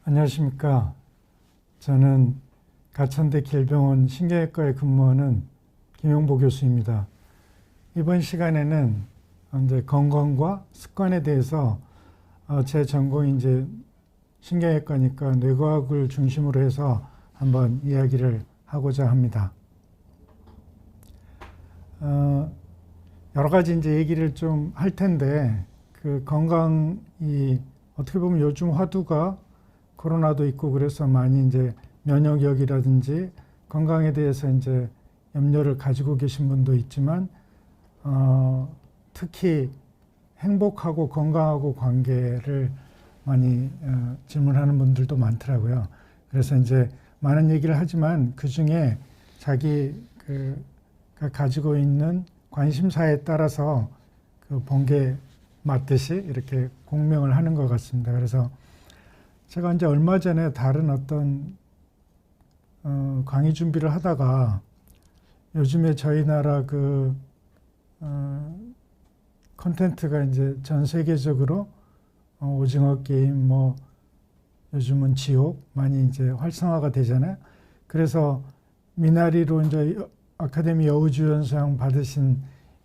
안녕하십니까. 저는 가천대 길병원 신경외과에 근무하는 김용보 교수입니다. 이번 시간에는 이제 건강과 습관에 대해서 제 전공이 이제 신경외과니까 뇌과학을 중심으로 해서 한번 이야기를 하고자 합니다. 여러 가지 이제 얘기를 좀 할 텐데, 그 건강이 어떻게 보면 요즘 화두가 코로나도 있고 그래서 많이 이제 면역력이라든지 건강에 대해서 이제 염려를 가지고 계신 분도 있지만, 특히 행복하고 건강하고 관계를 많이 질문하는 분들도 많더라고요. 그래서 이제 많은 얘기를 하지만 그 중에 자기가 가지고 있는 관심사에 따라서 그 번개 맞듯이 이렇게 공명을 하는 것 같습니다. 그래서 제가 이제 얼마 전에 다른 어떤 강의 준비를 하다가 요즘에 저희 나라 그 콘텐츠가 이제 전 세계적으로 오징어 게임, 뭐 요즘은 지옥 많이 이제 활성화가 되잖아요. 그래서 미나리로 이제 아카데미 여우주연상 받으신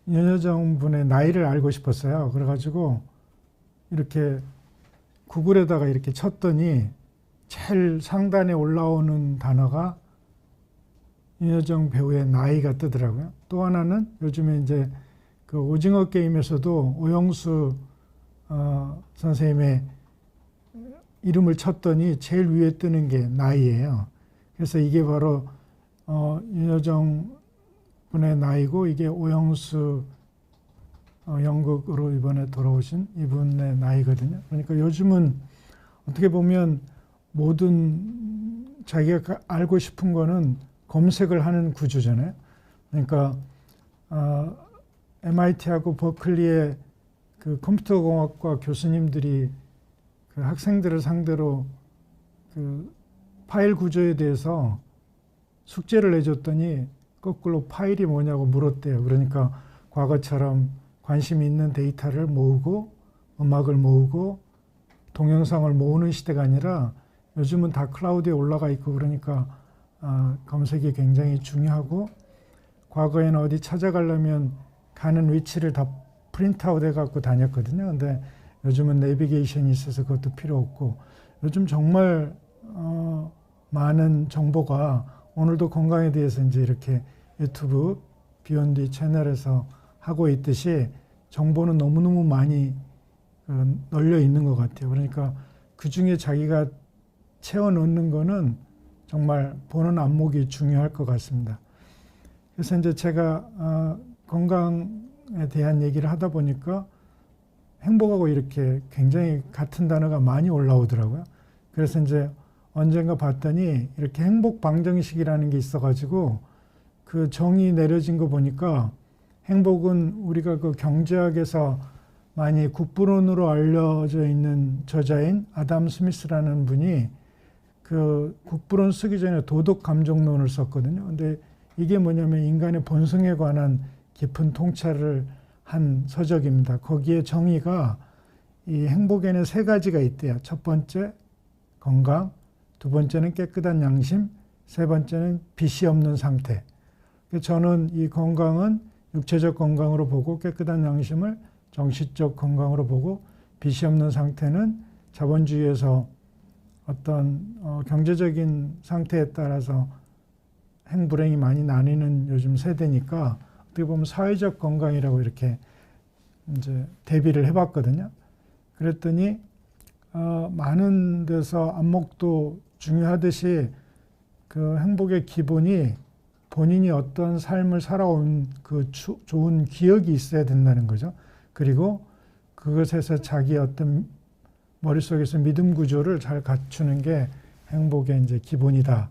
윤여정 분의 나이를 알고 싶었어요. 그래가지고 이렇게 구글에다가 이렇게 쳤더니 제일 상단에 올라오는 단어가 윤여정 배우의 나이가 뜨더라고요. 또 하나는 요즘에 이제 그 오징어 게임에서도 오영수 선생님의 이름을 쳤더니 제일 위에 뜨는 게 나이예요. 그래서 이게 바로 윤여정 분의 나이고, 이게 오영수 연극으로 이번에 돌아오신 이분의 나이거든요. 그러니까 요즘은 어떻게 보면 모든 자기가 알고 싶은 거는 검색을 하는 구조잖아요. 그러니까 MIT하고 버클리의 그 컴퓨터공학과 교수님들이 그 학생들을 상대로 그 파일 구조에 대해서 숙제를 내줬더니 거꾸로 파일이 뭐냐고 물었대요. 그러니까 과거처럼 관심이 있는 데이터를 모으고 음악을 모으고 동영상을 모으는 시대가 아니라 요즘은 다 클라우드에 올라가 있고, 그러니까 검색이 굉장히 중요하고, 과거에는 어디 찾아가려면 가는 위치를 다 프린트아웃 해갖고 다녔거든요. 근데 요즘은 내비게이션이 있어서 그것도 필요 없고, 요즘 정말 많은 정보가, 오늘도 건강에 대해서 이제 이렇게 유튜브 비욘드 채널에서 하고 있듯이 정보는 너무너무 많이 널려 있는 것 같아요. 그러니까 그 중에 자기가 채워 넣는 거는 정말 보는 안목이 중요할 것 같습니다. 그래서 이제 제가 건강에 대한 얘기를 하다 보니까 행복하고 이렇게 굉장히 같은 단어가 많이 올라오더라고요. 그래서 이제 언젠가 봤더니 이렇게 행복 방정식이라는 게 있어가지고 그 정의 내려진 거 보니까, 행복은 우리가 그 경제학에서 많이 국부론으로 알려져 있는 저자인 아담 스미스라는 분이 그 국부론 쓰기 전에 도덕 감정론을 썼거든요. 근데 이게 뭐냐면 인간의 본성에 관한 깊은 통찰을 한 서적입니다. 거기에 정의가 이 행복에는 세 가지가 있대요. 첫 번째 건강, 두 번째는 깨끗한 양심, 세 번째는 빚이 없는 상태. 저는 이 건강은 육체적 건강으로 보고, 깨끗한 양심을 정신적 건강으로 보고, 빚이 없는 상태는 자본주의에서 어떤 경제적인 상태에 따라서 행불행이 많이 나뉘는 요즘 세대니까 어떻게 보면 사회적 건강이라고 이렇게 이제 대비를 해봤거든요. 그랬더니 많은 데서 안목도 중요하듯이 그 행복의 기본이 본인이 어떤 삶을 살아온 그 좋은 기억이 있어야 된다는 거죠. 그리고 그것에서 자기 어떤 머릿속에서 믿음 구조를 잘 갖추는 게 행복의 이제 기본이다.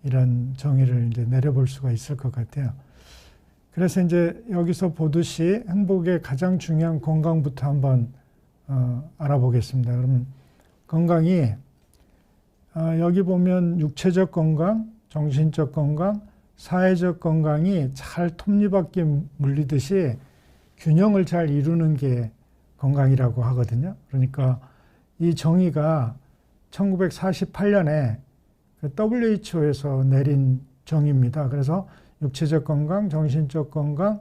이런 정의를 이제 내려볼 수가 있을 것 같아요. 그래서 이제 여기서 보듯이 행복의 가장 중요한 건강부터 한번 알아보겠습니다. 그럼 건강이 여기 보면 육체적 건강, 정신적 건강, 사회적 건강이 잘 톱니바퀴 물리듯이 균형을 잘 이루는 게 건강이라고 하거든요. 그러니까 이 정의가 1948년에 그 WHO에서 내린 정의입니다. 그래서 육체적 건강, 정신적 건강,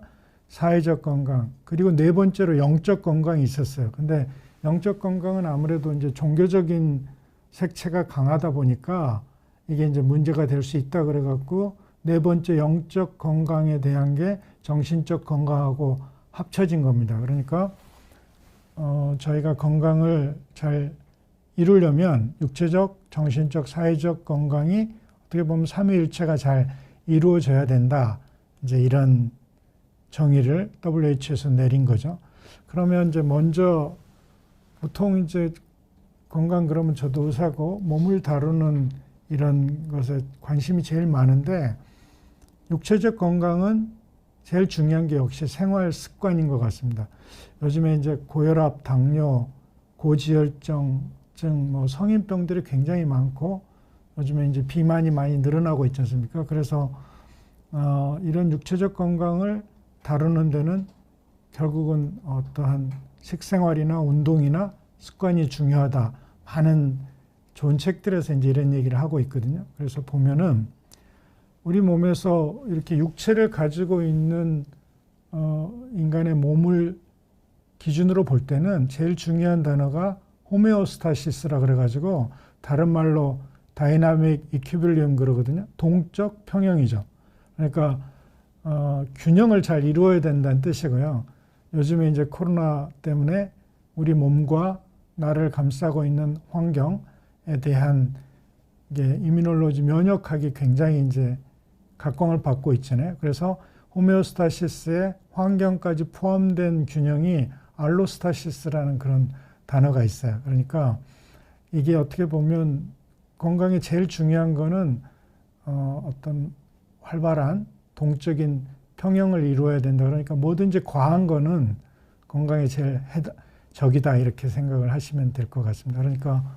사회적 건강, 그리고 네 번째로 영적 건강이 있었어요. 근데 영적 건강은 아무래도 이제 종교적인 색채가 강하다 보니까 이게 이제 문제가 될 수 있다 그래갖고 네 번째 영적 건강에 대한 게 정신적 건강하고 합쳐진 겁니다. 그러니까 저희가 건강을 잘 이루려면 육체적, 정신적, 사회적 건강이 어떻게 보면 삼위일체가 잘 이루어져야 된다. 이제 이런 정의를 WHO에서 내린 거죠. 그러면 이제 먼저 보통 이제 건강 그러면 저도 의사고 몸을 다루는 이런 것에 관심이 제일 많은데 육체적 건강은 제일 중요한 게 역시 생활 습관인 것 같습니다. 요즘에 이제 고혈압, 당뇨, 고지혈증, 뭐 성인병들이 굉장히 많고 요즘에 이제 비만이 많이 늘어나고 있지 않습니까? 그래서 이런 육체적 건강을 다루는 데는 결국은 어떠한 식생활이나 운동이나 습관이 중요하다. 많은 좋은 책들에서 이제 이런 얘기를 하고 있거든요. 그래서 보면은 우리 몸에서 이렇게 육체를 가지고 있는 인간의 몸을 기준으로 볼 때는 제일 중요한 단어가 호메오스타시스라 그래가지고 다른 말로 다이나믹 이퀴빌리움 그러거든요. 동적 평형이죠. 그러니까 균형을 잘 이루어야 된다는 뜻이고요. 요즘에 이제 코로나 때문에 우리 몸과 나를 감싸고 있는 환경에 대한 이게 이뮤놀로지 면역학이 굉장히 이제 각광을 받고 있잖아요. 그래서 호메오스타시스에 환경까지 포함된 균형이 알로스타시스라는 그런 단어가 있어요. 그러니까 이게 어떻게 보면 건강에 제일 중요한 거는 어떤 활발한 동적인 평형을 이루어야 된다. 그러니까 뭐든지 과한 거는 건강에 제일 적이다 이렇게 생각을 하시면 될 것 같습니다. 그러니까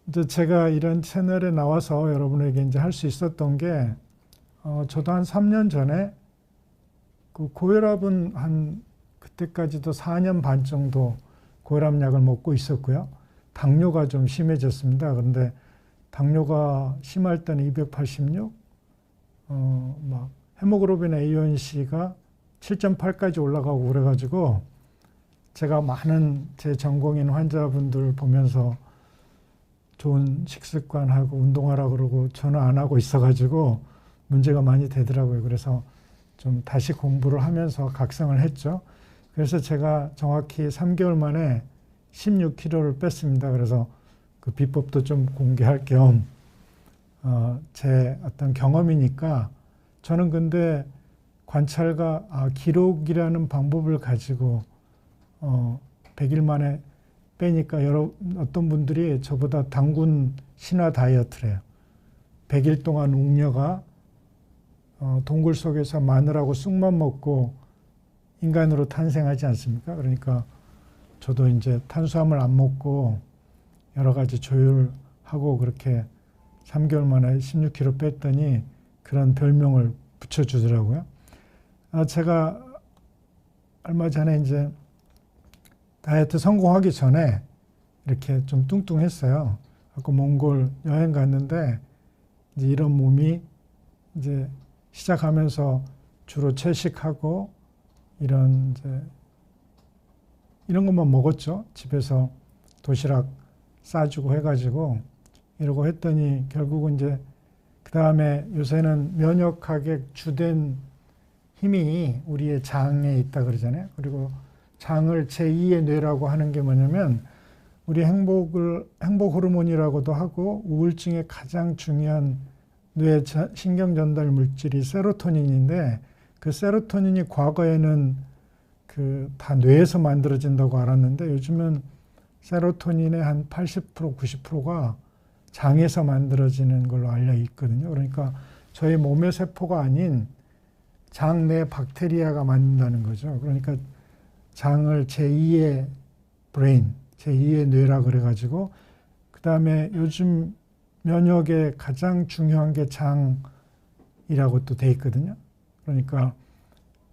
이제 제가 이런 채널에 나와서 여러분에게 이제 할 수 있었던 게 저도 한 3년 전에 그 고혈압은 한 그때까지도 4년 반 정도 고혈압 약을 먹고 있었고요. 당뇨가 좀 심해졌습니다. 그런데 당뇨가 심할 때는 286, 막 헤모글로빈 A1C가 7.8까지 올라가고 그래가지고 제가 많은 제 전공인 환자분들 보면서 좋은 식습관하고 운동하라 그러고 저는 안 하고 있어가지고 문제가 많이 되더라고요. 그래서 좀 다시 공부를 하면서 각성을 했죠. 그래서 제가 정확히 3개월 만에 16kg를 뺐습니다. 그래서 그 비법도 좀 공개할 겸 제 어떤 경험이니까 저는 근데 관찰과 기록이라는 방법을 가지고 100일 만에 빼니까 어떤 분들이 저보다 단군 신화 다이어트래요. 100일 동안 웅녀가 동굴 속에서 마늘하고 쑥만 먹고 인간으로 탄생하지 않습니까? 그러니까 저도 이제 탄수화물 안 먹고 여러 가지 조율하고 그렇게 3개월 만에 16kg 뺐더니 그런 별명을 붙여주더라고요. 제가 얼마 전에 이제 다이어트 성공하기 전에 이렇게 좀 뚱뚱했어요. 아까 몽골 여행 갔는데 이제 이런 몸이 이제 시작하면서 주로 채식하고 이런 것만 먹었죠. 집에서 도시락 싸주고 해가지고 이러고 했더니 결국은 이제 그 다음에 요새는 면역학의 주된 힘이 우리의 장에 있다 그러잖아요. 그리고 장을 제2의 뇌라고 하는 게 뭐냐면 우리 행복 호르몬이라고도 하고 우울증의 가장 중요한 뇌 신경 전달 물질이 세로토닌인데 그 세로토닌이 과거에는 다 뇌에서 만들어진다고 알았는데 요즘은 세로토닌의 한 80%, 90%가 장에서 만들어지는 걸로 알려 있거든요. 그러니까 저희 몸의 세포가 아닌 장 내 박테리아가 만든다는 거죠. 그러니까 장을 제2의 브레인, 제2의 뇌라 그래가지고 그 다음에 요즘 면역에 가장 중요한 게 장이라고 또 돼 있거든요. 그러니까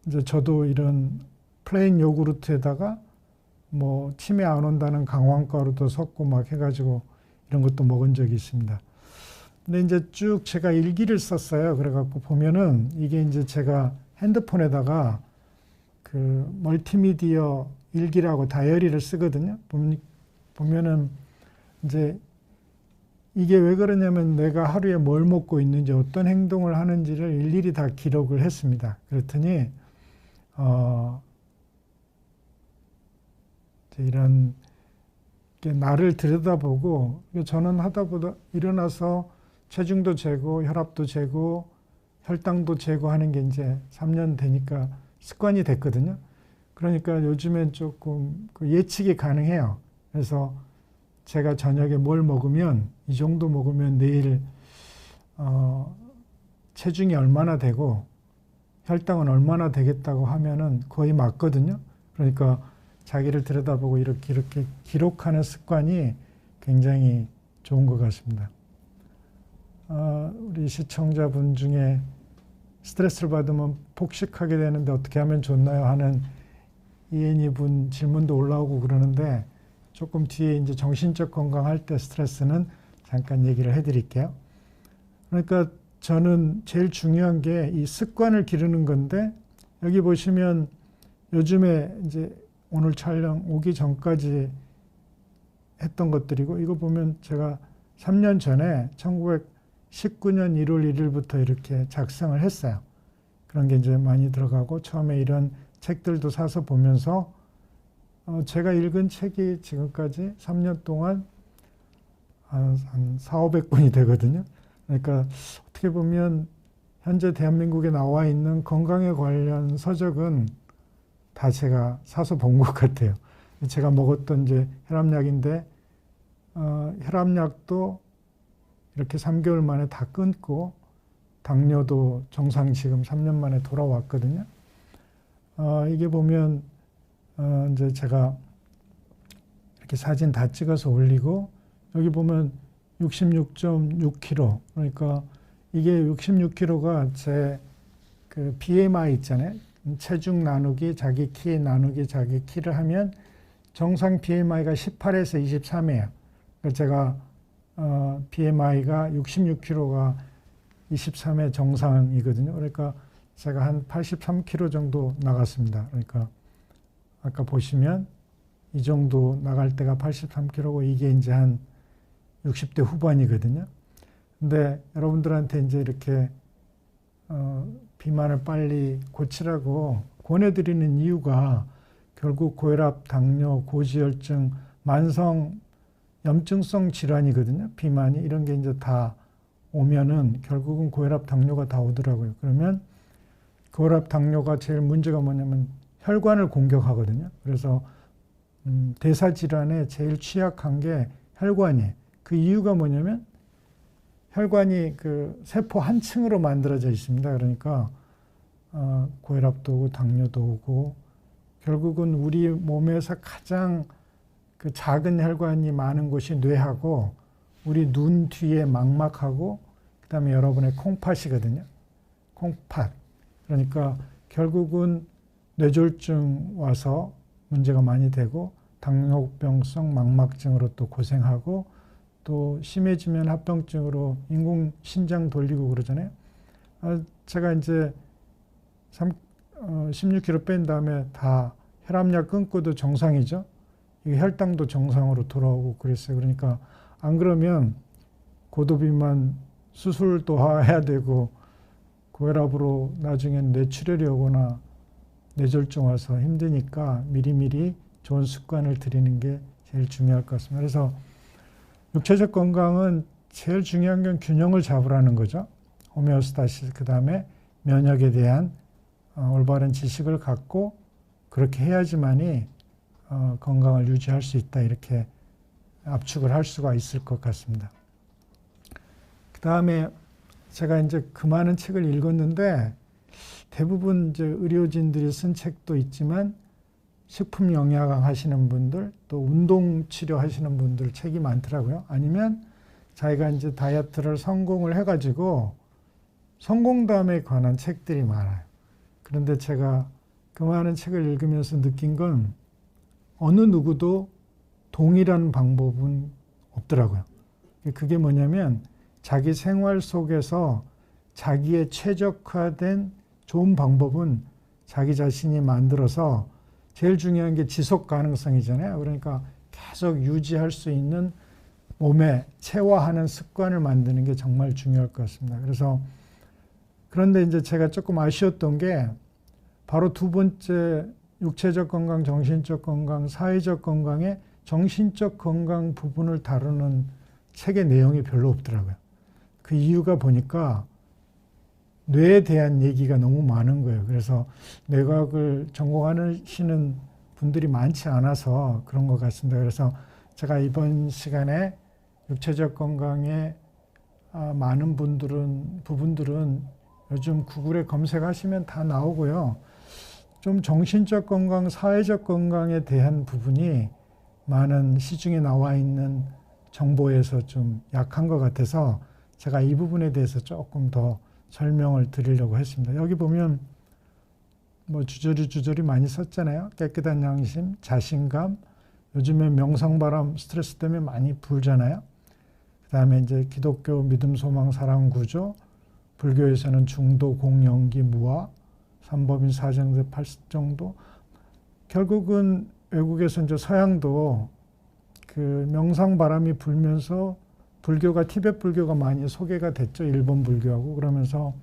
이제 저도 이런 플레인 요구르트에다가 뭐 치매 안 온다는 강황가루도 섞고 막 해가지고 이런 것도 먹은 적이 있습니다. 근데 이제 쭉 제가 일기를 썼어요. 그래갖고 보면은 이게 이제 제가 핸드폰에다가 그 멀티미디어 일기라고 다이어리를 쓰거든요. 보면은 이제 이게 왜 그러냐면 내가 하루에 뭘 먹고 있는지 어떤 행동을 하는지를 일일이 다 기록을 했습니다. 그랬더니 이런 나를 들여다보고 저는 하다보다 일어나서 체중도 재고 혈압도 재고 혈당도 재고 하는 게 이제 3년 되니까 습관이 됐거든요. 그러니까 요즘엔 조금 그 예측이 가능해요. 그래서 제가 저녁에 뭘 먹으면 이 정도 먹으면 내일 체중이 얼마나 되고 혈당은 얼마나 되겠다고 하면은 거의 맞거든요. 그러니까 자기를 들여다보고 이렇게 기록하는 습관이 굉장히 좋은 것 같습니다. 우리 시청자분 중에 스트레스를 받으면 폭식하게 되는데 어떻게 하면 좋나요? 하는 이엔이 분 질문도 올라오고 그러는데 조금 뒤에 이제 정신적 건강할 때 스트레스는 잠깐 얘기를 해드릴게요. 그러니까 저는 제일 중요한 게 이 습관을 기르는 건데 여기 보시면 요즘에 이제 오늘 촬영 오기 전까지 했던 것들이고 이거 보면 제가 3년 전에 1919년 1월 1일부터 이렇게 작성을 했어요. 그런 게 이제 많이 들어가고 처음에 이런 책들도 사서 보면서 제가 읽은 책이 지금까지 3년 동안 한 400~500권이 되거든요. 그러니까 어떻게 보면 현재 대한민국에 나와 있는 건강에 관련 서적은 다 제가 사서 본 것 같아요. 제가 먹었던 이제 혈압약인데 혈압약도 이렇게 3개월 만에 다 끊고 당뇨도 정상 지금 3년 만에 돌아왔거든요. 이게 보면 이제 제가 이렇게 사진 다 찍어서 올리고 여기 보면 66.6kg 그러니까 이게 66kg가 제 그 BMI 있잖아요. 체중 나누기 자기 키 나누기 자기 키를 하면 정상 BMI가 18에서 23이에요. 그러니까 제가 BMI가 66kg가 23의 정상이거든요. 그러니까 제가 한 83kg 정도 나갔습니다. 그러니까 아까 보시면 이 정도 나갈 때가 83kg고 이게 이제 한 60대 후반이거든요. 근데 여러분들한테 이제 이렇게 비만을 빨리 고치라고 권해드리는 이유가 결국 고혈압, 당뇨, 고지혈증, 만성 염증성 질환이거든요. 비만이 이런 게 이제 다 오면은 결국은 고혈압, 당뇨가 다 오더라고요. 그러면 고혈압, 당뇨가 제일 문제가 뭐냐면 혈관을 공격하거든요. 그래서 대사 질환에 제일 취약한 게 혈관이에요. 그 이유가 뭐냐면 혈관이 그 세포 한 층으로 만들어져 있습니다. 그러니까 고혈압도 오고 당뇨도 오고 결국은 우리 몸에서 가장 그 작은 혈관이 많은 곳이 뇌하고 우리 눈 뒤에 망막하고 그다음에 여러분의 콩팥이거든요. 콩팥. 그러니까 결국은 뇌졸중 와서 문제가 많이 되고 당뇨병성 망막증으로 또 고생하고 또 심해지면 합병증으로 인공신장 돌리고 그러잖아요. 제가 이제 16kg 뺀 다음에 다 혈압약 끊고도 정상이죠. 이게 혈당도 정상으로 돌아오고 그랬어요. 그러니까 안 그러면 고도비만 수술도 해야 되고 고혈압으로 나중엔 뇌출혈이 오거나 뇌졸중 와서 힘드니까 미리미리 좋은 습관을 들이는 게 제일 중요할 것 같습니다. 그래서 육체적 건강은 제일 중요한 건 균형을 잡으라는 거죠. 호메오스타시스, 그 다음에 면역에 대한 올바른 지식을 갖고 그렇게 해야지만이 건강을 유지할 수 있다 이렇게 압축을 할 수가 있을 것 같습니다. 그 다음에 제가 이제 그 많은 책을 읽었는데 대부분 이제 의료진들이 쓴 책도 있지만 식품 영양학 하시는 분들 또 운동 치료 하시는 분들 책이 많더라고요. 아니면 자기가 이제 다이어트를 성공을 해가지고 성공담에 관한 책들이 많아요. 그런데 제가 그 많은 책을 읽으면서 느낀 건 어느 누구도 동일한 방법은 없더라고요. 그게 뭐냐면 자기 생활 속에서 자기의 최적화된 좋은 방법은 자기 자신이 만들어서 제일 중요한 게 지속 가능성이잖아요. 그러니까 계속 유지할 수 있는 몸에 체화하는 습관을 만드는 게 정말 중요할 것 같습니다. 그래서 그런데 이제 제가 조금 아쉬웠던 게 바로 두 번째 육체적 건강, 정신적 건강, 사회적 건강의 정신적 건강 부분을 다루는 책의 내용이 별로 없더라고요. 그 이유가 보니까 뇌에 대한 얘기가 너무 많은 거예요. 그래서 뇌과학을 전공하시는 분들이 많지 않아서 그런 것 같습니다. 그래서 제가 이번 시간에 육체적 건강에 많은 부분들은 요즘 구글에 검색하시면 다 나오고요. 좀 정신적 건강, 사회적 건강에 대한 부분이 많은 시중에 나와 있는 정보에서 좀 약한 것 같아서 제가 이 부분에 대해서 조금 더 설명을 드리려고 했습니다. 여기 보면 뭐 주저리 많이 썼잖아요. 깨끗한 양심, 자신감, 요즘에 명상바람 스트레스 때문에 많이 불잖아요. 그 다음에 이제 기독교 믿음, 소망, 사랑, 구조, 불교에서는 중도, 공연기, 무아, 삼법인, 사정제, 팔정도. 결국은 외국에서 이제 서양도 그 명상바람이 불면서 불교가 티베트 불교가 많이 소개가 됐죠. 일본 불교하고. 그러면서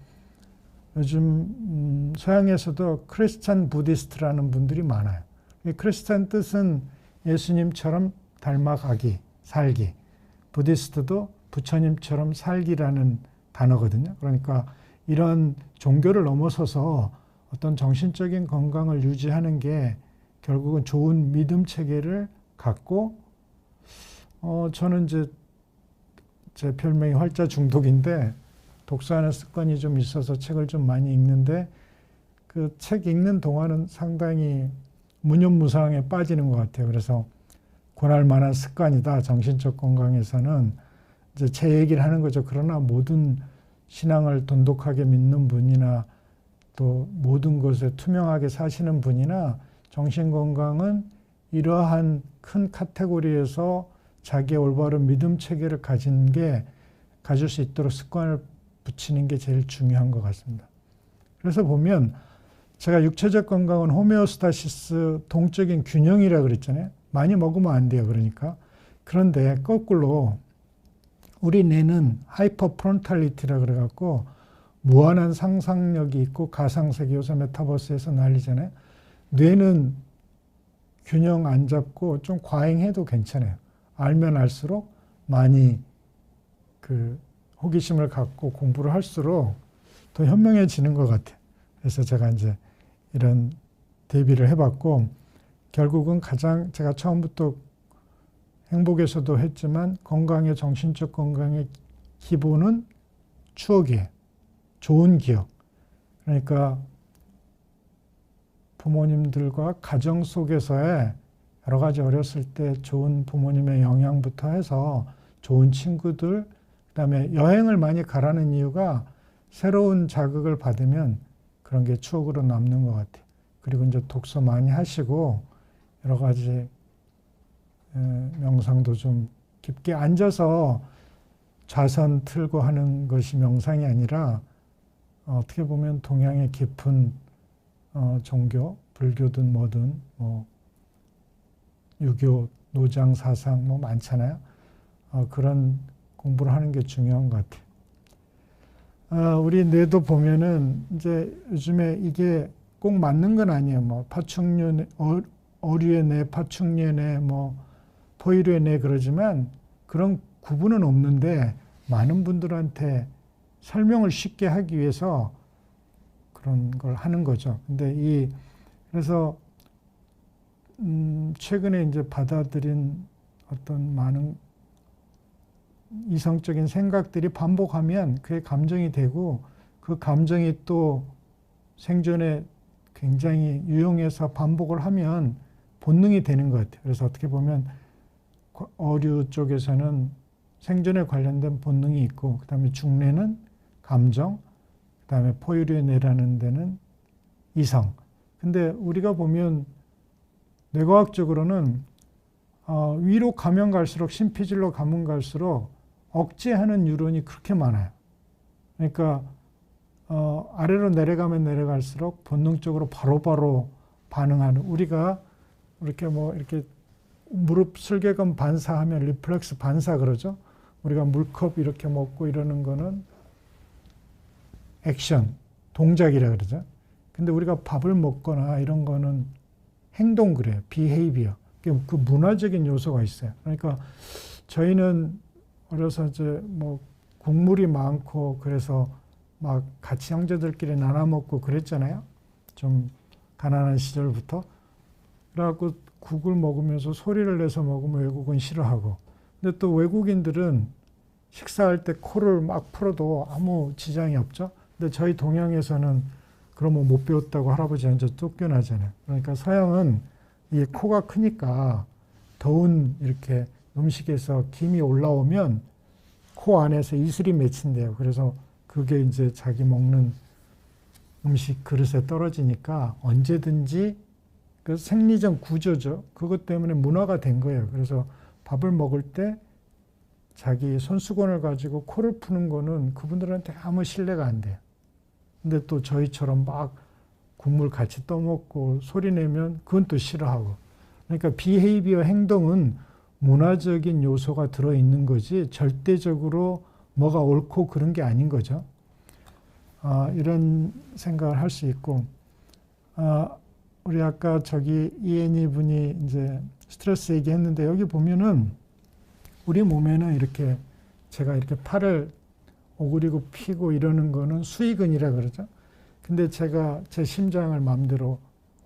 요즘 서양에서도 크리스찬 부디스트라는 분들이 많아요. 이 크리스찬 뜻은 예수님처럼 닮아가기, 살기. 부디스트도 부처님처럼 살기라는 단어거든요. 그러니까 이런 종교를 넘어서서 어떤 정신적인 건강을 유지하는 게 결국은 좋은 믿음 체계를 갖고 저는 이제 제 별명이 활자 중독인데 독서하는 습관이 좀 있어서 책을 좀 많이 읽는데 그 책 읽는 동안은 상당히 무념무상에 빠지는 것 같아요. 그래서 권할 만한 습관이다. 정신적 건강에서는 이제 제 얘기를 하는 거죠. 그러나 모든 신앙을 돈독하게 믿는 분이나 또 모든 것에 투명하게 사시는 분이나 정신 건강은 이러한 큰 카테고리에서 자기의 올바른 믿음 체계를 가질 수 있도록 습관을 붙이는 게 제일 중요한 것 같습니다. 그래서 보면 제가 육체적 건강은 호메오스타시스, 동적인 균형이라고 그랬잖아요. 많이 먹으면 안 돼요. 그러니까. 그런데 거꾸로 우리 뇌는 하이퍼 프론탈리티라 그래갖고 무한한 상상력이 있고 가상세계 요새 메타버스에서 난리잖아요. 뇌는 균형 안 잡고 좀 과잉해도 괜찮아요. 알면 알수록 많이 그 호기심을 갖고 공부를 할수록 더 현명해지는 것 같아요. 그래서 제가 이제 이런 대비를 해봤고 결국은 가장 제가 처음부터 행복에서도 했지만 건강의 정신적 건강의 기본은 추억이에요. 좋은 기억. 그러니까 부모님들과 가정 속에서의 여러 가지 어렸을 때 좋은 부모님의 영향부터 해서 좋은 친구들, 그다음에 여행을 많이 가라는 이유가 새로운 자극을 받으면 그런 게 추억으로 남는 것 같아요. 그리고 이제 독서 많이 하시고 여러 가지 명상도 좀 깊게 앉아서 좌선 틀고 하는 것이 명상이 아니라 어떻게 보면 동양의 깊은 종교, 불교든 뭐든 뭐 유교, 노장 사상 뭐 많잖아요. 그런 공부를 하는 게 중요한 것 같아요. 우리 뇌도 보면은 이제 요즘에 이게 꼭 맞는 건 아니에요. 뭐 파충류, 어류의 뇌, 파충류의 뇌, 뭐 포유류의 뇌 그러지만 그런 구분은 없는데 많은 분들한테 설명을 쉽게 하기 위해서 그런 걸 하는 거죠. 근데 그래서 최근에 이제 받아들인 어떤 많은 이성적인 생각들이 반복하면 그게 감정이 되고 그 감정이 또 생존에 굉장히 유용해서 반복을 하면 본능이 되는 것 같아요. 그래서 어떻게 보면 어류 쪽에서는 생존에 관련된 본능이 있고 그 다음에 중뇌는 감정, 그 다음에 포유류의 뇌라는 데는 이성. 근데 우리가 보면 뇌과학적으로는 위로 가면 갈수록 심피질로 가면 갈수록 억제하는 뉴런이 그렇게 많아요. 그러니까 아래로 내려가면 내려갈수록 본능적으로 바로바로 반응하는, 우리가 이렇게 이렇게 무릎 슬개금 반사하면 리플렉스 반사 그러죠. 우리가 물컵 이렇게 먹고 이러는 거는 액션, 동작이라 그러죠. 근데 우리가 밥을 먹거나 이런 거는 행동 그래요. 비헤이비어. 그 문화적인 요소가 있어요. 그러니까 저희는 어려서 이제 국물이 많고 그래서 막 같이 형제들끼리 나눠 먹고 그랬잖아요. 좀 가난한 시절부터. 그래갖고 국을 먹으면서 소리를 내서 먹으면 외국은 싫어하고. 근데 또 외국인들은 식사할 때 코를 막 풀어도 아무 지장이 없죠. 근데 저희 동양에서는 그러면 못 배웠다고 할아버지한테 쫓겨나잖아요. 그러니까 서양은 이 코가 크니까 더운 이렇게 음식에서 김이 올라오면 코 안에서 이슬이 맺힌대요. 그래서 그게 이제 자기 먹는 음식 그릇에 떨어지니까 언제든지 그 생리적 구조죠. 그것 때문에 문화가 된 거예요. 그래서 밥을 먹을 때 자기 손수건을 가지고 코를 푸는 거는 그분들한테 아무 신뢰가 안 돼요. 근데 또 저희처럼 막 국물 같이 떠먹고 소리 내면 그건 또 싫어하고. 그러니까 비헤이비어 행동은 문화적인 요소가 들어있는 거지 절대적으로 뭐가 옳고 그런 게 아닌 거죠. 이런 생각을 할 수 있고, 우리 아까 저기 이애니 분이 이제 스트레스 얘기했는데 여기 보면은 우리 몸에는 이렇게 제가 이렇게 팔을 오그리고 피고 이러는 거는 수의근이라 그러죠. 근데 제가 제 심장을 마음대로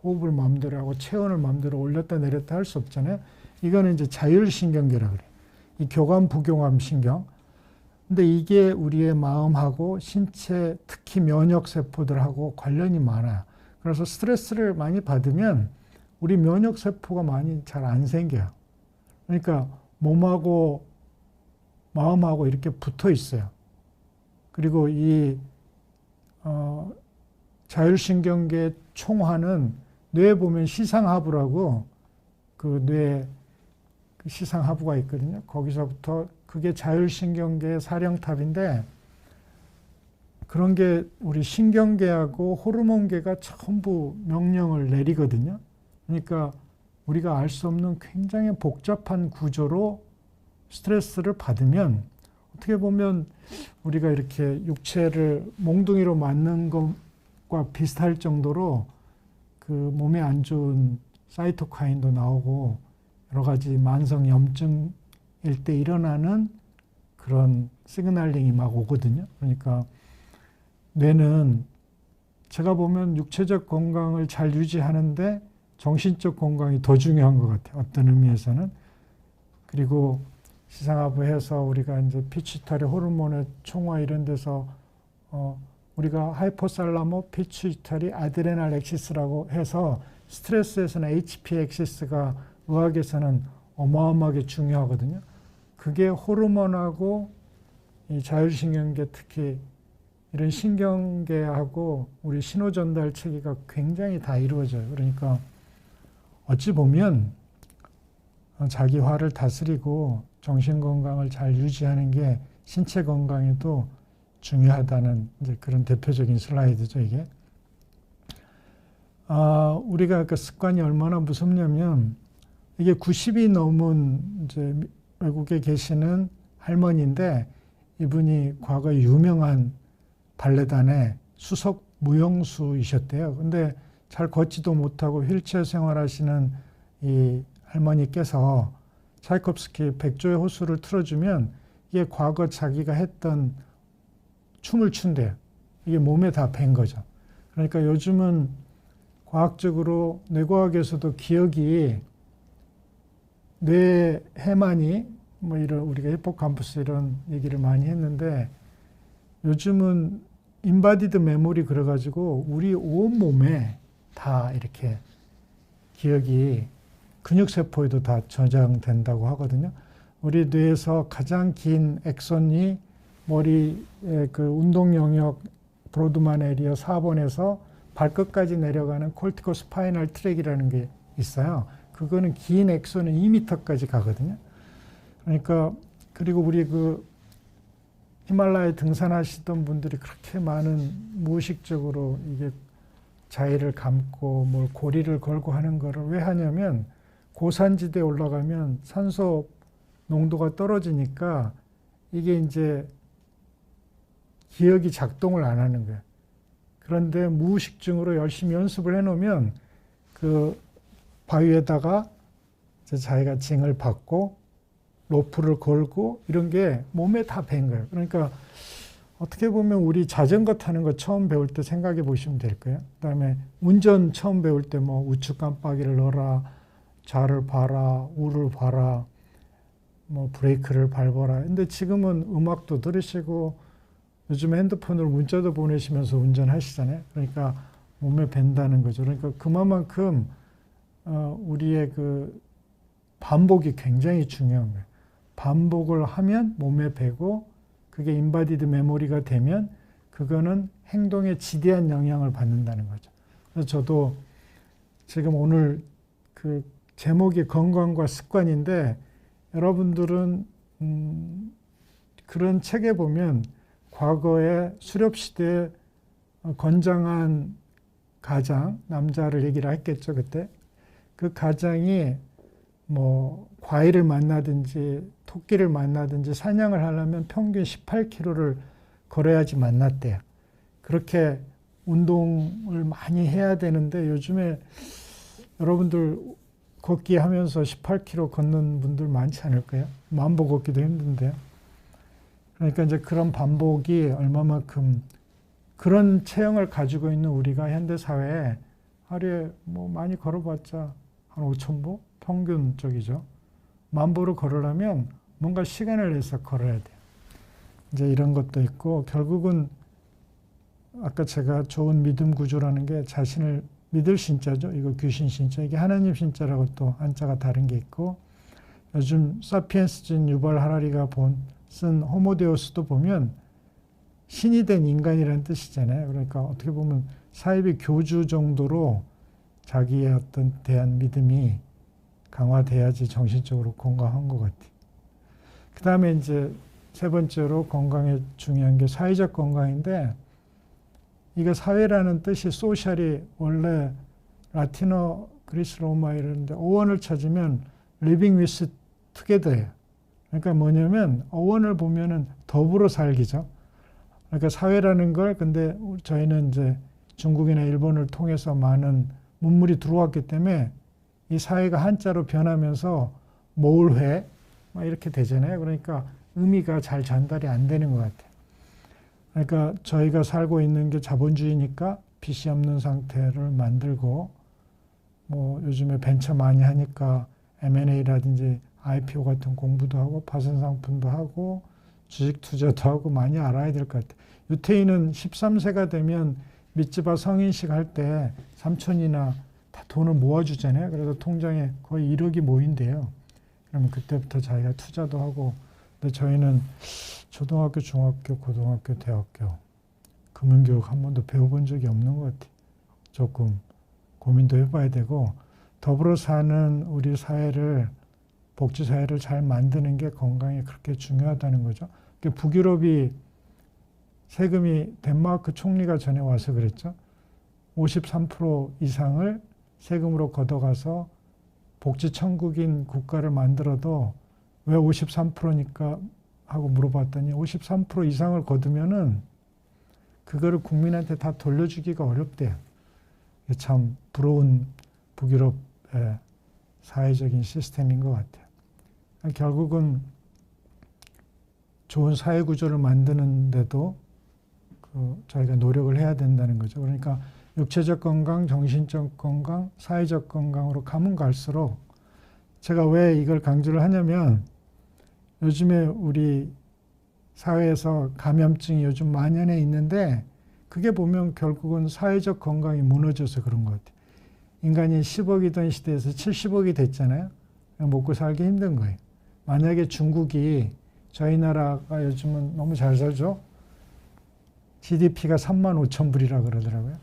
호흡을 마음대로 하고 체온을 마음대로 올렸다 내렸다 할 수 없잖아요. 이거는 이제 자율신경계라 그래요. 이 교감 부교감 신경. 근데 이게 우리의 마음하고 신체 특히 면역세포들하고 관련이 많아요. 그래서 스트레스를 많이 받으면 우리 면역세포가 많이 잘 안 생겨요. 그러니까 몸하고 마음하고 이렇게 붙어 있어요. 그리고 이 자율신경계 총화는 뇌에 보면 시상하부라고 그 뇌에 그 시상하부가 있거든요. 거기서부터 그게 자율신경계의 사령탑인데 그런 게 우리 신경계하고 호르몬계가 전부 명령을 내리거든요. 그러니까 우리가 알 수 없는 굉장히 복잡한 구조로 스트레스를 받으면 어떻게 보면 우리가 이렇게 육체를 몽둥이로 맞는 것과 비슷할 정도로 그 몸에 안 좋은 사이토카인도 나오고 여러 가지 만성 염증일 때 일어나는 그런 시그널링이 막 오거든요. 그러니까 뇌는 제가 보면 육체적 건강을 잘 유지하는데 정신적 건강이 더 중요한 것 같아요. 어떤 의미에서는. 그리고 시상하부해서 우리가 이제 피추이터리 호르몬의 총화 이런 데서 우리가 하이포살라모 피추이터리 아드레날 액시스라고 해서 스트레스에서는 HP 액시스가 의학에서는 어마어마하게 중요하거든요. 그게 호르몬하고 이 자율신경계 특히 이런 신경계하고 우리 신호전달 체계가 굉장히 다 이루어져요. 그러니까 어찌 보면 자기 화를 다스리고 정신건강을 잘 유지하는 게 신체 건강에도 중요하다는 이제 그런 대표적인 슬라이드죠, 이게. 우리가 그 습관이 얼마나 무섭냐면 이게 90이 넘은 이제 외국에 계시는 할머니인데 이분이 과거 유명한 발레단의 수석 무용수이셨대요. 근데 잘 걷지도 못하고 휠체어 생활하시는 이 할머니께서 차이콥스키 백조의 호수를 틀어주면 이게 과거 자기가 했던 춤을 춘대요. 이게 몸에 다 밴 거죠. 그러니까 요즘은 과학적으로 뇌과학에서도 기억이 뇌 해만이 뭐 이런 우리가 히포캄퍼스 이런 얘기를 많이 했는데 요즘은 인바디드 메모리 그래가지고 우리 온 몸에 다 이렇게 기억이 근육세포에도 다 저장된다고 하거든요. 우리 뇌에서 가장 긴 액선이 머리의 그 운동 영역 브로드만 에리어 4번에서 발끝까지 내려가는 콜티코 스파이널 트랙이라는 게 있어요. 그거는 긴 액수는 2m까지 가거든요. 그러니까 그리고 우리 그 히말라야 등산하시던 분들이 그렇게 많은 무의식적으로 이게 자위를 감고 뭘 고리를 걸고 하는 거를 왜 하냐면 고산지대에 올라가면 산소 농도가 떨어지니까 이게 이제 기억이 작동을 안 하는 거예요. 그런데 무의식적으로 열심히 연습을 해놓으면 그 바위에다가 자기가 징을 받고 로프를 걸고 이런 게 몸에 다 밴 거예요. 그러니까 어떻게 보면 우리 자전거 타는 거 처음 배울 때 생각해 보시면 될 거예요. 그다음에 운전 처음 배울 때 뭐 우측 깜빡이를 넣어라, 좌를 봐라, 우를 봐라, 뭐 브레이크를 밟아라. 근데 지금은 음악도 들으시고 요즘 핸드폰으로 문자도 보내시면서 운전하시잖아요. 그러니까 몸에 밴다는 거죠. 그러니까 그만큼 우리의 그 반복이 굉장히 중요한 거예요. 반복을 하면 몸에 배고 그게 인바디드 메모리가 되면 그거는 행동에 지대한 영향을 받는다는 거죠. 그래서 저도 지금 오늘 그 제목이 건강과 습관인데 여러분들은 그런 책에 보면 과거에 수렵시대에 건장한 가장, 남자를 얘기를 했겠죠, 그때. 그 가장이 뭐 과일을 만나든지 토끼를 만나든지 사냥을 하려면 평균 18km를 걸어야지 만났대요. 그렇게 운동을 많이 해야 되는데 요즘에 여러분들 걷기 하면서 18km 걷는 분들 많지 않을까요? 만보 걷기도 힘든데요. 그러니까 이제 그런 반복이 얼마만큼 그런 체형을 가지고 있는 우리가 현대사회에 하루에 뭐 많이 걸어봤자 한 5,000보? 평균적이죠. 만보를 걸으려면 뭔가 시간을 내서 걸어야 돼요. 이제 이런 것도 있고 결국은 아까 제가 좋은 믿음 구조라는 게 자신을 믿을 신자죠. 이거 귀신 신자. 이게 하나님 신자라고 또 한자가 다른 게 있고 요즘 사피엔스진 유발 하라리가 쓴 호모데우스도 보면 신이 된 인간이라는 뜻이잖아요. 그러니까 어떻게 보면 사이비 교주 정도로 자기의 어떤 대한 믿음이 강화돼야지 정신적으로 건강한 것 같아요. 그 다음에 이제 세 번째로 건강에 중요한 게 사회적 건강인데 이게 사회라는 뜻이 소셜이 원래 라틴어 그리스 로마 이런데 어원을 찾으면 living with together예요. 그러니까 뭐냐면 어원을 보면은 더불어 살기죠. 그러니까 사회라는 걸 근데 저희는 이제 중국이나 일본을 통해서 많은 문물이 들어왔기 때문에 이 사회가 한자로 변하면서 모을회 막 이렇게 되잖아요. 그러니까 의미가 잘 전달이 안 되는 것 같아요. 그러니까 저희가 살고 있는 게 자본주의니까 빚이 없는 상태를 만들고 뭐 요즘에 벤처 많이 하니까 M&A라든지 IPO 같은 공부도 하고 파생상품도 하고 주식 투자도 하고 많이 알아야 될 것 같아요. 유태인은 13세가 되면 밑집아 성인식 할 때 삼촌이나 다 돈을 모아주잖아요. 그래서 통장에 거의 1억이 모인대요. 그러면 그때부터 자기가 투자도 하고 근데 저희는 초등학교, 중학교, 고등학교, 대학교 금융교육 한 번도 배워본 적이 없는 것 같아요. 조금 고민도 해봐야 되고 더불어 사는 우리 사회를 복지사회를 잘 만드는 게 건강에 그렇게 중요하다는 거죠. 북유럽이 세금이 덴마크 총리가 전에 와서 그랬죠. 53% 이상을 세금으로 걷어가서 복지천국인 국가를 만들어도 왜 53%니까 하고 물어봤더니 53% 이상을 거두면은 그거를 국민한테 다 돌려주기가 어렵대요. 참 부러운 북유럽의 사회적인 시스템인 것 같아요. 결국은 좋은 사회 구조를 만드는데도 저희가 노력을 해야 된다는 거죠. 그러니까 육체적 건강, 정신적 건강, 사회적 건강으로 가면 갈수록 제가 왜 이걸 강조를 하냐면 요즘에 우리 사회에서 감염증이 요즘 만연해 있는데 그게 보면 결국은 사회적 건강이 무너져서 그런 것 같아요. 인간이 10억이던 시대에서 70억이 됐잖아요. 먹고 살기 힘든 거예요. 만약에 중국이 저희 나라가 요즘은 너무 잘 살죠. GDP가 35,000불이라 그러더라고요.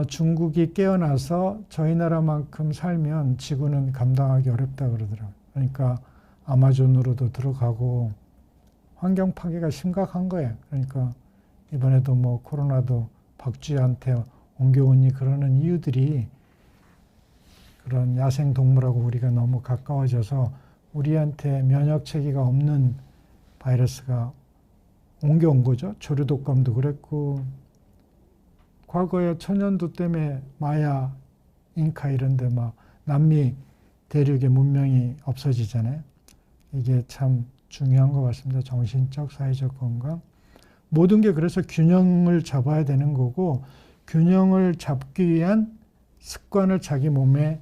중국이 깨어나서 저희 나라만큼 살면 지구는 감당하기 어렵다 그러더라고요. 그러니까 아마존으로도 들어가고 환경 파괴가 심각한 거예요. 그러니까 이번에도 뭐 코로나도 박쥐한테 옮겨오니 그러는 이유들이 그런 야생 동물하고 우리가 너무 가까워져서 우리한테 면역 체계가 없는 바이러스가 옮겨온 거죠. 조류독감도 그랬고, 과거에 천연두 때문에 마야, 잉카 이런 데 막 남미 대륙의 문명이 없어지잖아요. 이게 참 중요한 것 같습니다. 정신적, 사회적 건강. 모든 게 그래서 균형을 잡아야 되는 거고, 균형을 잡기 위한 습관을 자기 몸에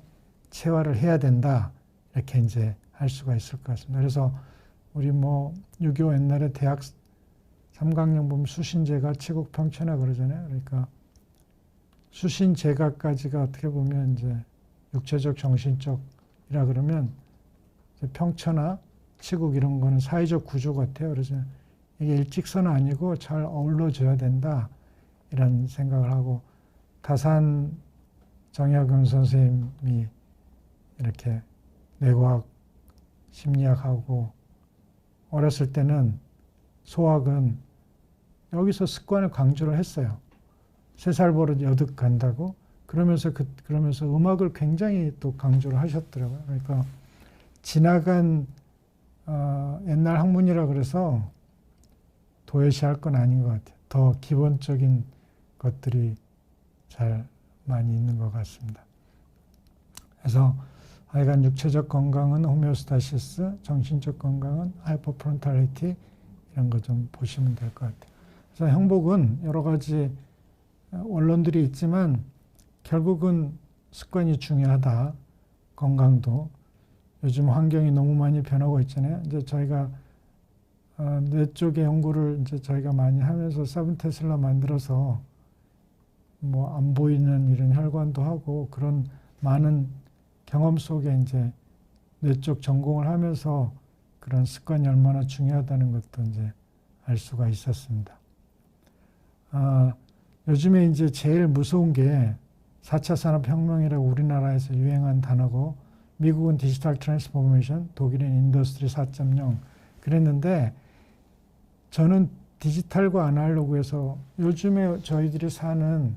체화를 해야 된다. 이렇게 이제 할 수가 있을 것 같습니다. 그래서 우리 뭐 6.25 옛날에 대학 3강령 보면 수신제가 치국평천하 그러잖아요. 그러니까 수신제가까지가 어떻게 보면 이제 육체적, 정신적이라 그러면 평천하, 치국 이런 거는 사회적 구조 같아요. 그래서 이게 일직선 아니고 잘 어우러져야 된다. 이런 생각을 하고, 다산 정약용 선생님이 이렇게 뇌과학, 심리학하고 어렸을 때는 소학은 여기서 습관을 강조를 했어요. 3살 버릇 여득 간다고. 그러면서 음악을 굉장히 또 강조를 하셨더라고요. 그러니까 지나간 옛날 학문이라 그래서 도외시할 건 아닌 것 같아요. 더 기본적인 것들이 잘 많이 있는 것 같습니다. 그래서 하여간 육체적 건강은 호메오스타시스, 정신적 건강은 하이퍼프론탈리티, 이런 거 좀 보시면 될 것 같아요. 그래서 행복은 여러 가지 원론들이 있지만 결국은 습관이 중요하다. 건강도. 요즘 환경이 너무 많이 변하고 있잖아요. 이제 저희가 뇌 쪽의 연구를 이제 저희가 많이 하면서 7테슬라 만들어서 뭐 안 보이는 이런 혈관도 하고 그런 많은 경험 속에 이제 뇌 쪽 전공을 하면서 그런 습관이 얼마나 중요하다는 것도 이제 알 수가 있었습니다. 요즘에 이제 제일 무서운 게 4차 산업혁명이라고 우리나라에서 유행한 단어고, 미국은 디지털 트랜스포메이션, 독일은 인더스트리 4.0 그랬는데, 저는 디지털과 아날로그에서 요즘에 저희들이 사는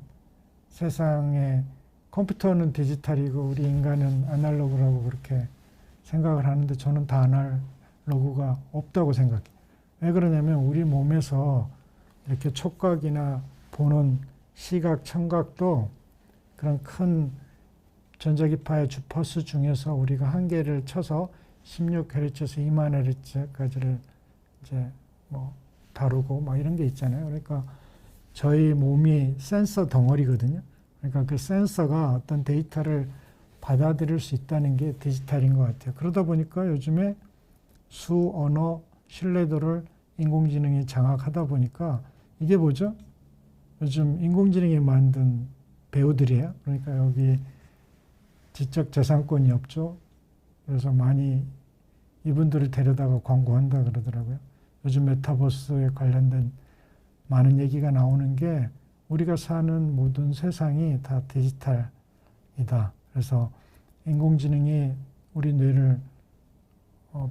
세상에 컴퓨터는 디지털이고 우리 인간은 아날로그라고 그렇게 생각을 하는데, 저는 다 아날로그가 없다고 생각해요. 왜 그러냐면 우리 몸에서 이렇게 촉각이나 보는 시각, 청각도 그런 큰 전자기파의 주파수 중에서 우리가 한계를 쳐서 16Hz에서 20,000Hz까지를 이제 뭐 다루고 막 이런 게 있잖아요. 그러니까 저희 몸이 센서 덩어리거든요. 그러니까 그 센서가 어떤 데이터를 받아들일 수 있다는 게 디지털인 것 같아요. 그러다 보니까 요즘에 수, 언어, 신뢰도를 인공지능이 장악하다 보니까 이게 뭐죠? 요즘 인공지능이 만든 배우들이에요. 그러니까 여기 지적재산권이 없죠. 그래서 많이 이분들을 데려다가 광고한다 그러더라고요. 요즘 메타버스에 관련된 많은 얘기가 나오는 게 우리가 사는 모든 세상이 다 디지털이다. 그래서 인공지능이 우리 뇌를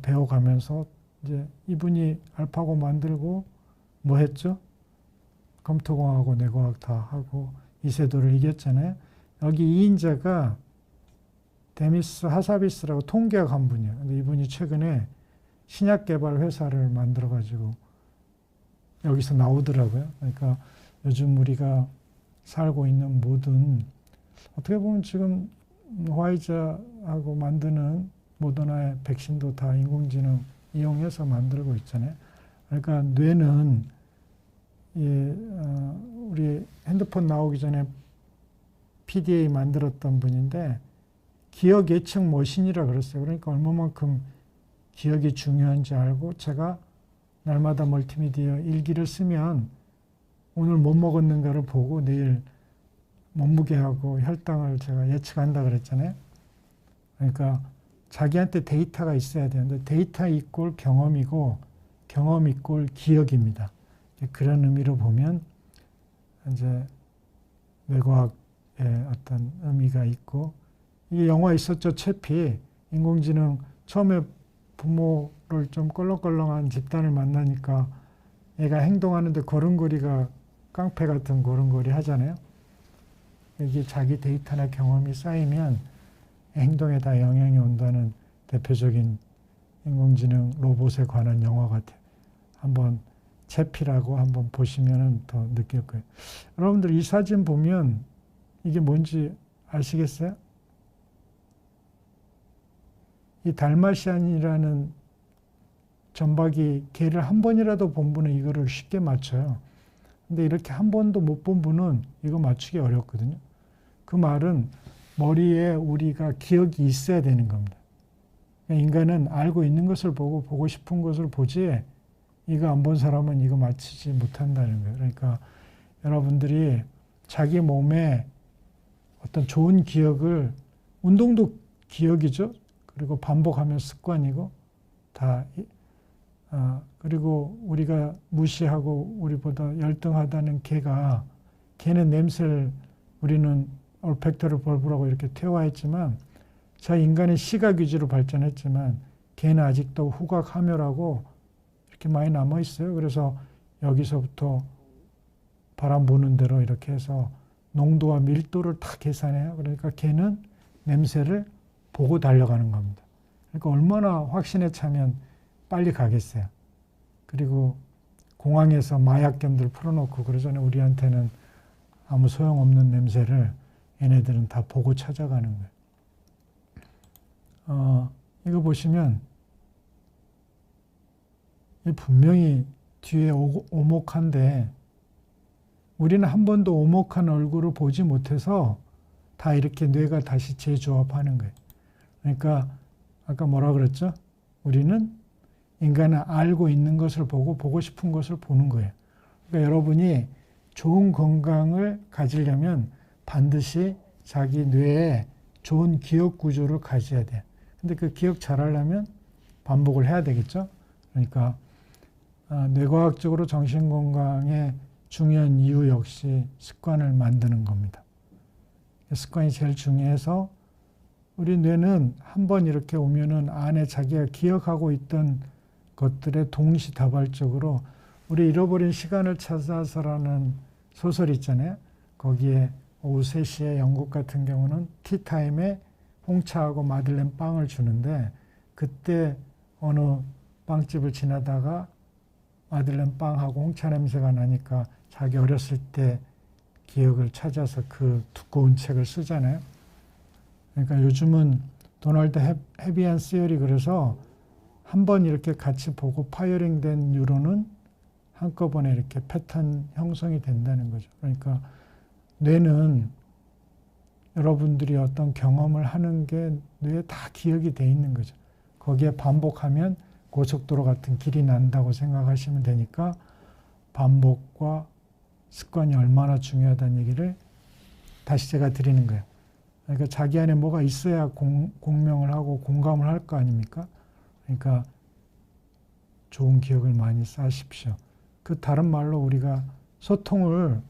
배워가면서 이제 이분이 알파고 만들고 뭐 했죠? 컴퓨터공학하고 뇌과학 다 하고 이세돌을 이겼잖아요. 여기 2인자가 데미스 하사비스라고 통계학 한 분이에요. 근데 이분이 최근에 신약 개발 회사를 만들어가지고 여기서 나오더라고요. 그러니까 요즘 우리가 살고 있는 모든, 어떻게 보면 지금 화이자하고 만드는 모더나의 백신도 다 인공지능 이용해서 만들고 있잖아요. 그러니까 뇌는 우리 핸드폰 나오기 전에 PDA 만들었던 분인데 기억 예측 머신이라 그랬어요. 그러니까 얼마만큼 기억이 중요한지 알고, 제가 날마다 멀티미디어 일기를 쓰면 오늘 뭐 먹었는가를 보고 내일 몸무게하고 혈당을 제가 예측한다 그랬잖아요. 그러니까 자기한테 데이터가 있어야 되는데 데이터 이꼴 경험이고 경험 이꼴 기억입니다. 그런 의미로 보면 이제 뇌과학 어떤 의미가 있고, 이 영화 있었죠. 채피. 인공지능 처음에 부모를 좀 껄렁껄렁한 집단을 만나니까 얘가 행동하는데 걸음걸이가 깡패 같은 걸음걸이 하잖아요. 이게 자기 데이터나 경험이 쌓이면 행동에 다 영향이 온다는 대표적인 인공지능 로봇에 관한 영화 같아요. 한번 채피라고 한번 보시면 더 느낄 거예요. 여러분들 이 사진 보면 이게 뭔지 아시겠어요? 이 달마시안이라는 점박이 개를 한 번이라도 본 분은 이거를 쉽게 맞춰요. 근데 이렇게 한 번도 못 본 분은 이거 맞추기 어렵거든요. 그 말은 머리에 우리가 기억이 있어야 되는 겁니다. 인간은 알고 있는 것을 보고 보고 싶은 것을 보지, 이거 안 본 사람은 이거 맞히지 못한다는 거예요. 그러니까 여러분들이 자기 몸에 어떤 좋은 기억을, 운동도 기억이죠. 그리고 반복하면 습관이고, 그리고 우리가 무시하고 우리보다 열등하다는 걔는 냄새를 우리는 올팩터를 벌브라고 이렇게 퇴화했지만, 저 인간의 시각 위주로 발전했지만 걔는 아직도 후각 함유라고 이렇게 많이 남아 있어요. 그래서 여기서부터 바람 부는 대로 이렇게 해서 농도와 밀도를 다 계산해요. 그러니까 걔는 냄새를 보고 달려가는 겁니다. 그러니까 얼마나 확신에 차면 빨리 가겠어요. 그리고 공항에서 마약견들 풀어놓고 그러잖아요. 우리한테는 아무 소용없는 냄새를 얘네들은 다 보고 찾아가는 거예요. 이거 보시면 분명히 뒤에 오목한데 우리는 한 번도 오목한 얼굴을 보지 못해서 다 이렇게 뇌가 다시 재조합하는 거예요. 그러니까 아까 뭐라 그랬죠? 우리는 인간은 알고 있는 것을 보고 보고 싶은 것을 보는 거예요. 그러니까 여러분이 좋은 건강을 가지려면 반드시 자기 뇌에 좋은 기억 구조를 가져야 돼요. 근데 그 기억 잘하려면 반복을 해야 되겠죠? 그러니까 뇌과학적으로 정신건강의 중요한 이유 역시 습관을 만드는 겁니다. 습관이 제일 중요해서 우리 뇌는 한번 이렇게 오면은 안에 자기가 기억하고 있던 것들에 동시다발적으로 우리 잃어버린 시간을 찾아서라는 소설 있잖아요. 거기에 오후 3시에 영국 같은 경우는 티타임에 홍차하고 마들렌 빵을 주는데 그때 어느 빵집을 지나다가 마들렌 빵하고 홍차 냄새가 나니까 자기 어렸을 때 기억을 찾아서 그 두꺼운 책을 쓰잖아요. 그러니까 요즘은 도널드 헤비안 시어리 그래서 한번 이렇게 같이 보고 파이어링 된 뉴런은 한꺼번에 이렇게 패턴 형성이 된다는 거죠. 그러니까 뇌는 여러분들이 어떤 경험을 하는 게 뇌에 다 기억이 돼 있는 거죠. 거기에 반복하면 고속도로 같은 길이 난다고 생각하시면 되니까 반복과 습관이 얼마나 중요하다는 얘기를 다시 제가 드리는 거예요. 그러니까 자기 안에 뭐가 있어야 공명을 하고 공감을 할 거 아닙니까? 그러니까 좋은 기억을 많이 쌓으십시오. 그 다른 말로 우리가 소통을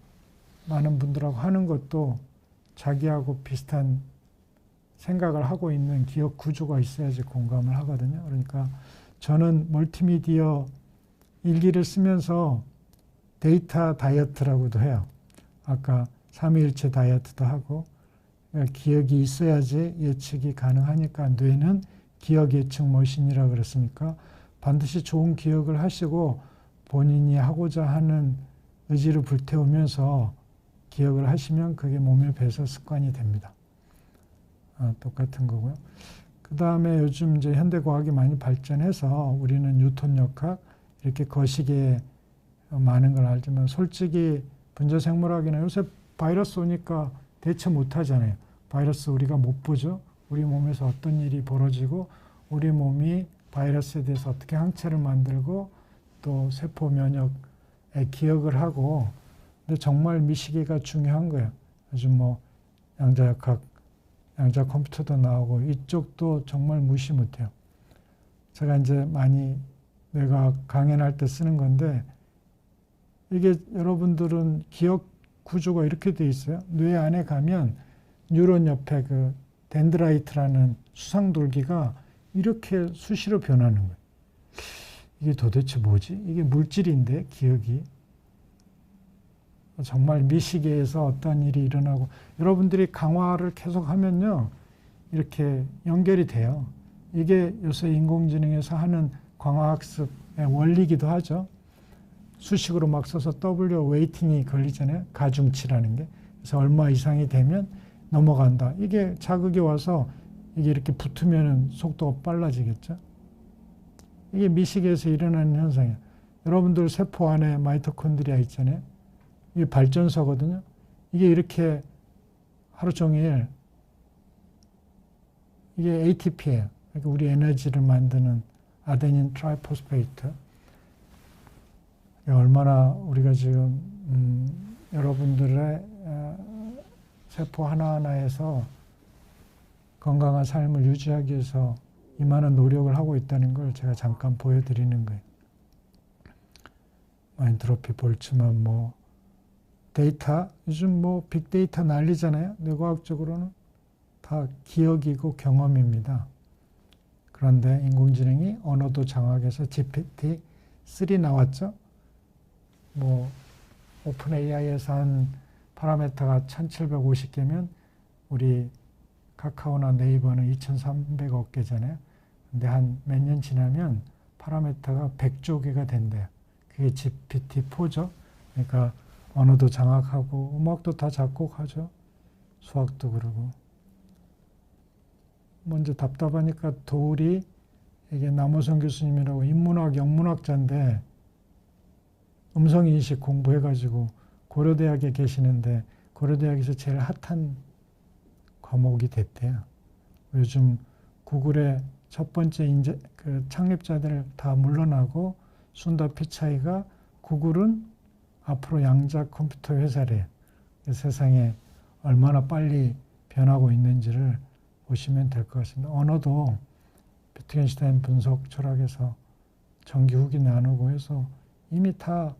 많은 분들하고 하는 것도 자기하고 비슷한 생각을 하고 있는 기억 구조가 있어야지 공감을 하거든요. 그러니까 저는 멀티미디어 일기를 쓰면서 데이터 다이어트라고도 해요. 아까 삼위일체 다이어트도 하고 그러니까 기억이 있어야지 예측이 가능하니까 뇌는 기억 예측 머신이라고 그랬으니까 반드시 좋은 기억을 하시고 본인이 하고자 하는 의지를 불태우면서 기억을 하시면 그게 몸에 배서 습관이 됩니다. 똑같은 거고요. 그 다음에 요즘 이제 현대과학이 많이 발전해서 우리는 뉴턴 역학 이렇게 거시기에 많은 걸 알지만 솔직히 분자생물학이나 요새 바이러스 오니까 대처 못 하잖아요. 바이러스 우리가 못 보죠. 우리 몸에서 어떤 일이 벌어지고 우리 몸이 바이러스에 대해서 어떻게 항체를 만들고 또 세포 면역의 기억을 하고 근데 정말 미시기가 중요한 거예요. 요즘 뭐 양자역학, 양자 컴퓨터도 나오고 이쪽도 정말 무시 못해요. 제가 이제 많이 뇌과학 강연할 때 쓰는 건데 이게 여러분들은 기억 구조가 이렇게 돼 있어요. 뇌 안에 가면 뉴런 옆에 그 덴드라이트라는 수상돌기가 이렇게 수시로 변하는 거예요. 이게 도대체 뭐지? 이게 물질인데 기억이. 정말 미시계에서 어떤 일이 일어나고 여러분들이 강화를 계속 하면요. 이렇게 연결이 돼요. 이게 요새 인공지능에서 하는 광화학습의 원리이기도 하죠. 수식으로 막 써서 W 웨이팅이 걸리잖아요. 가중치라는 게. 그래서 얼마 이상이 되면 넘어간다. 이게 자극이 와서 이게 이렇게 붙으면 속도가 빨라지겠죠. 이게 미식에서 일어나는 현상이에요. 여러분들 세포 안에 마이토콘드리아 있잖아요. 이게 발전소거든요. 이게 이렇게 하루 종일 이게 ATP예요. 그러니까 우리 에너지를 만드는 아데닌 트라이포스페이트. 얼마나 우리가 지금 여러분들의 세포 하나하나에서 건강한 삶을 유지하기 위해서 이만한 노력을 하고 있다는 걸 제가 잠깐 보여드리는 거예요. 마인트로피, 볼츠만, 뭐 데이터, 요즘 뭐 빅데이터 난리잖아요. 뇌과학적으로는 다 기억이고 경험입니다. 그런데 인공지능이 언어도 장악해서 GPT-3 나왔죠. 뭐 오픈 AI에서 한 파라미터가 1750개면 우리 카카오나 네이버는 2300억 개잖아요. 근데 한 몇 년 지나면 파라미터가 100조 개가 된대요. 그게 GPT-4죠. 그러니까 언어도 장악하고 음악도 다 작곡하죠. 수학도 그러고. 먼저 답답하니까 도울이 이게 남호성 교수님이라고 인문학, 영문학자인데 음성인식 공부해가지고 고려대학에 계시는데 고려대학에서 제일 핫한 과목이 됐대요. 요즘 구글의 첫 번째 그 창립자들 다 물러나고 순다 피차이가 구글은 앞으로 양자 컴퓨터 회사래요. 세상에 얼마나 빨리 변하고 있는지를 보시면 될 것 같습니다. 언어도 비트겐슈타인 분석 철학에서 전기 후기 나누고 해서 이미 다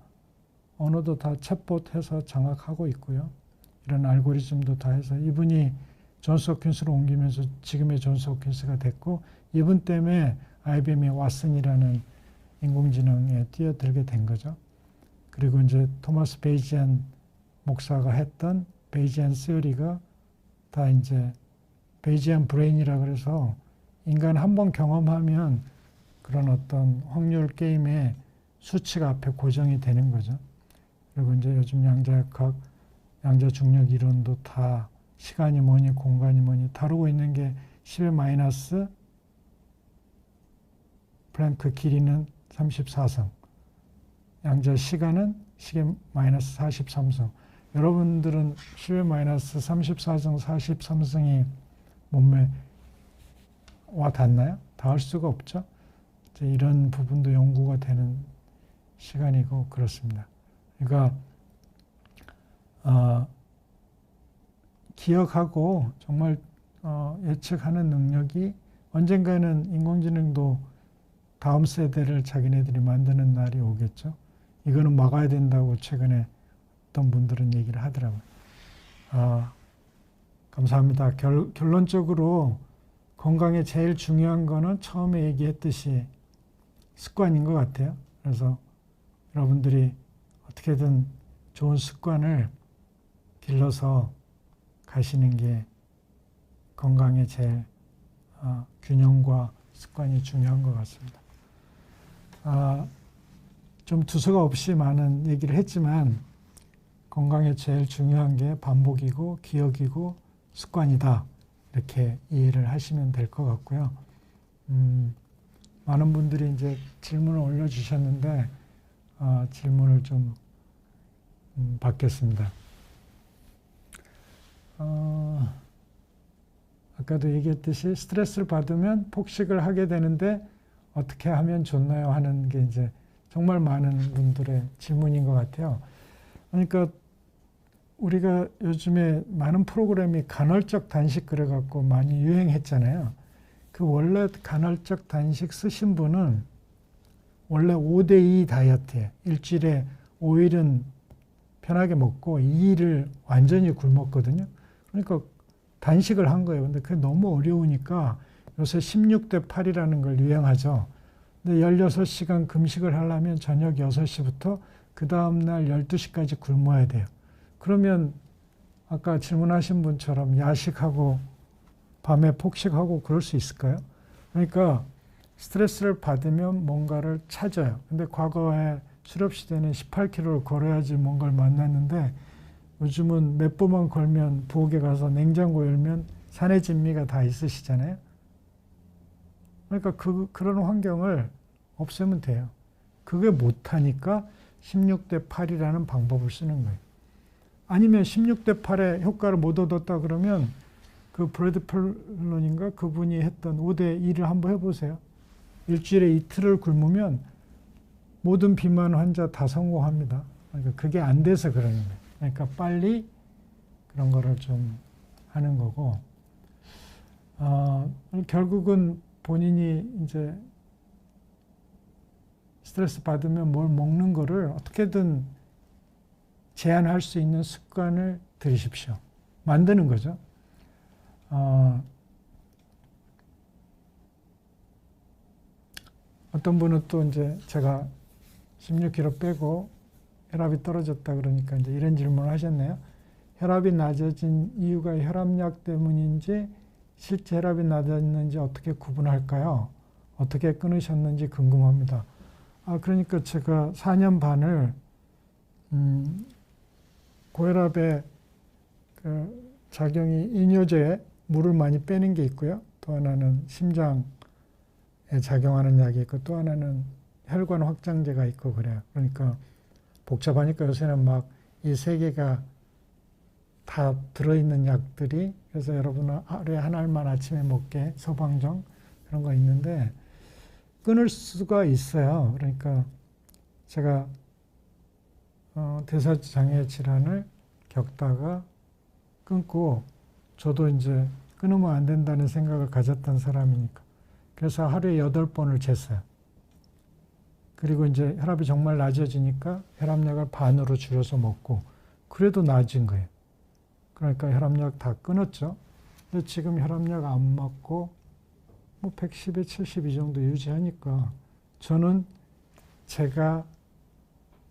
언어도 다 챗봇 해서 장악하고 있고요. 이런 알고리즘도 다 해서 이분이 존스 홉킨스로 옮기면서 지금의 존스 홉킨스가 됐고 이분 때문에 IBM의 왓슨이라는 인공지능에 뛰어들게 된 거죠. 그리고 이제 토마스 베이지안 목사가 했던 베이지안 시어리가 다 이제 베이지안 브레인이라 그래서 인간 한번 경험하면 그런 어떤 확률 게임의 수치가 앞에 고정이 되는 거죠. 그리고 이제 요즘 양자역학, 양자중력 이론도 다 시간이 뭐니 공간이 뭐니 다루고 있는 게 10의 마이너스 플랭크 길이는 34성, 양자 시간은 10의 마이너스 43성. 여러분들은 10의 마이너스 34성, 43성이 몸에 와 닿나요? 닿을 수가 없죠. 이제 이런 부분도 연구가 되는 시간이고 그렇습니다. 그러니까 기억하고 정말 예측하는 능력이 언젠가는 인공지능도 다음 세대를 자기네들이 만드는 날이 오겠죠. 이거는 막아야 된다고 최근에 어떤 분들은 얘기를 하더라고요. 감사합니다. 결론적으로 건강에 제일 중요한 거는 처음에 얘기했듯이 습관인 것 같아요. 그래서 여러분들이 어떻게든 좋은 습관을 길러서 가시는 게 건강에 제일 균형과 습관이 중요한 것 같습니다. 좀 두서가 없이 많은 얘기를 했지만 건강에 제일 중요한 게 반복이고 기억이고 습관이다. 이렇게 이해를 하시면 될 것 같고요. 많은 분들이 이제 질문을 올려주셨는데 질문을 좀 받겠습니다. 아까도 얘기했듯이 스트레스를 받으면 폭식을 하게 되는데 어떻게 하면 좋나요? 하는 게 이제 정말 많은 분들의 질문인 것 같아요. 그러니까 우리가 요즘에 많은 프로그램이 간헐적 단식 그래갖고 많이 유행했잖아요. 그 원래 간헐적 단식 쓰신 분은 원래 5대2 다이어트예요. 일주일에 5일은 편하게 먹고 2일을 완전히 굶었거든요. 그러니까 단식을 한 거예요. 근데 그게 너무 어려우니까 요새 16대 8이라는 걸 유행하죠. 근데 16시간 금식을 하려면 저녁 6시부터 그 다음날 12시까지 굶어야 돼요. 그러면 아까 질문하신 분처럼 야식하고 밤에 폭식하고 그럴 수 있을까요? 그러니까 스트레스를 받으면 뭔가를 찾아요. 근데 과거에 수렵시대는 18km를 걸어야지 뭔가를 만났는데 요즘은 몇 보만 걸면 부엌에 가서 냉장고 열면 산의 진미가 다 있으시잖아요. 그러니까 그런 환경을 없애면 돼요. 그게 못하니까 16대 8이라는 방법을 쓰는 거예요. 아니면 16대 8의 효과를 못 얻었다 그러면 그 브래드 펠론인가 그분이 했던 5대 1을 한번 해보세요. 일주일에 이틀을 굶으면 모든 비만 환자 다 성공합니다. 그러니까 그게 안 돼서 그러는 거예요. 그러니까 빨리 그런 거를 좀 하는 거고, 결국은 본인이 이제 스트레스 받으면 뭘 먹는 거를 어떻게든 제한할 수 있는 습관을 들이십시오. 만드는 거죠. 어떤 분은 또 이제 제가 16kg 빼고 혈압이 떨어졌다 그러니까 이제 이런 질문을 하셨네요. 혈압이 낮아진 이유가 혈압약 때문인지 실제 혈압이 낮았는지 어떻게 구분할까요? 어떻게 끊으셨는지 궁금합니다. 그러니까 제가 4년 반을 고혈압의 그 작용이 이뇨제 물을 많이 빼는 게 있고요. 또 하나는 심장에 작용하는 약이 있고 또 하나는 혈관 확장제가 있고 그래요. 그러니까 복잡하니까 요새는 막 이 세 개가 다 들어있는 약들이 그래서 여러분은 하루에 한 알만 아침에 먹게 서방정 그런 거 있는데 끊을 수가 있어요. 그러니까 제가 대사장애 질환을 겪다가 끊고 저도 이제 끊으면 안 된다는 생각을 가졌던 사람이니까 그래서 하루에 8번을 쟀어요. 그리고 이제 혈압이 정말 낮아지니까 혈압약을 반으로 줄여서 먹고 그래도 낮은 거예요. 그러니까 혈압약 다 끊었죠. 근데 지금 혈압약 안 먹고 뭐 110에 70 이 정도 유지하니까 저는 제가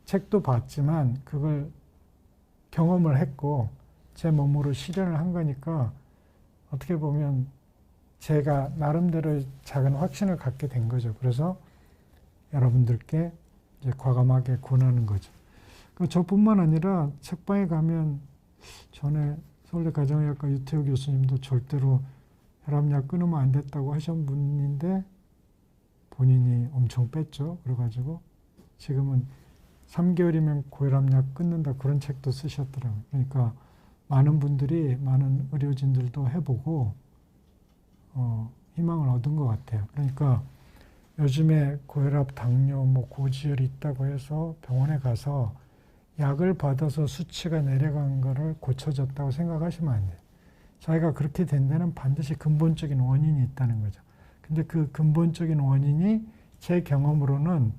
책도 봤지만 그걸 경험을 했고 제 몸으로 실현을 한 거니까 어떻게 보면 제가 나름대로 작은 확신을 갖게 된 거죠. 그래서 여러분들께 이제 과감하게 권하는 거죠. 저뿐만 아니라 책방에 가면 전에 서울대 가정의학과 유태호 교수님도 절대로 혈압약 끊으면 안 됐다고 하신 분인데 본인이 엄청 뺐죠. 그래가지고 지금은 3개월이면 고혈압약 끊는다 그런 책도 쓰셨더라고요. 그러니까 많은 분들이 많은 의료진들도 해보고 희망을 얻은 것 같아요. 그러니까 요즘에 고혈압, 당뇨, 뭐 고지혈이 있다고 해서 병원에 가서 약을 받아서 수치가 내려간 거를 고쳐졌다고 생각하시면 안 돼요. 자기가 그렇게 된 데는 반드시 근본적인 원인이 있다는 거죠. 근데 그 근본적인 원인이 제 경험으로는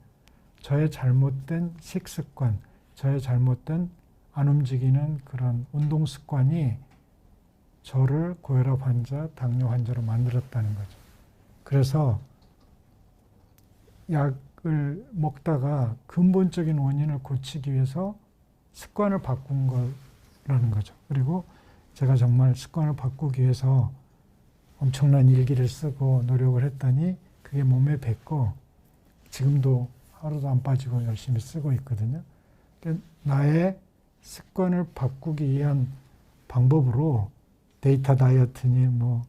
저의 잘못된 식습관, 저의 잘못된 안 움직이는 그런 운동 습관이 저를 고혈압 환자, 당뇨 환자로 만들었다는 거죠. 그래서 약을 먹다가 근본적인 원인을 고치기 위해서 습관을 바꾼 거라는 거죠. 그리고 제가 정말 습관을 바꾸기 위해서 엄청난 일기를 쓰고 노력을 했더니 그게 몸에 뱄고 지금도 하루도 안 빠지고 열심히 쓰고 있거든요. 그러니까 나의 습관을 바꾸기 위한 방법으로 데이터 다이어트니 뭐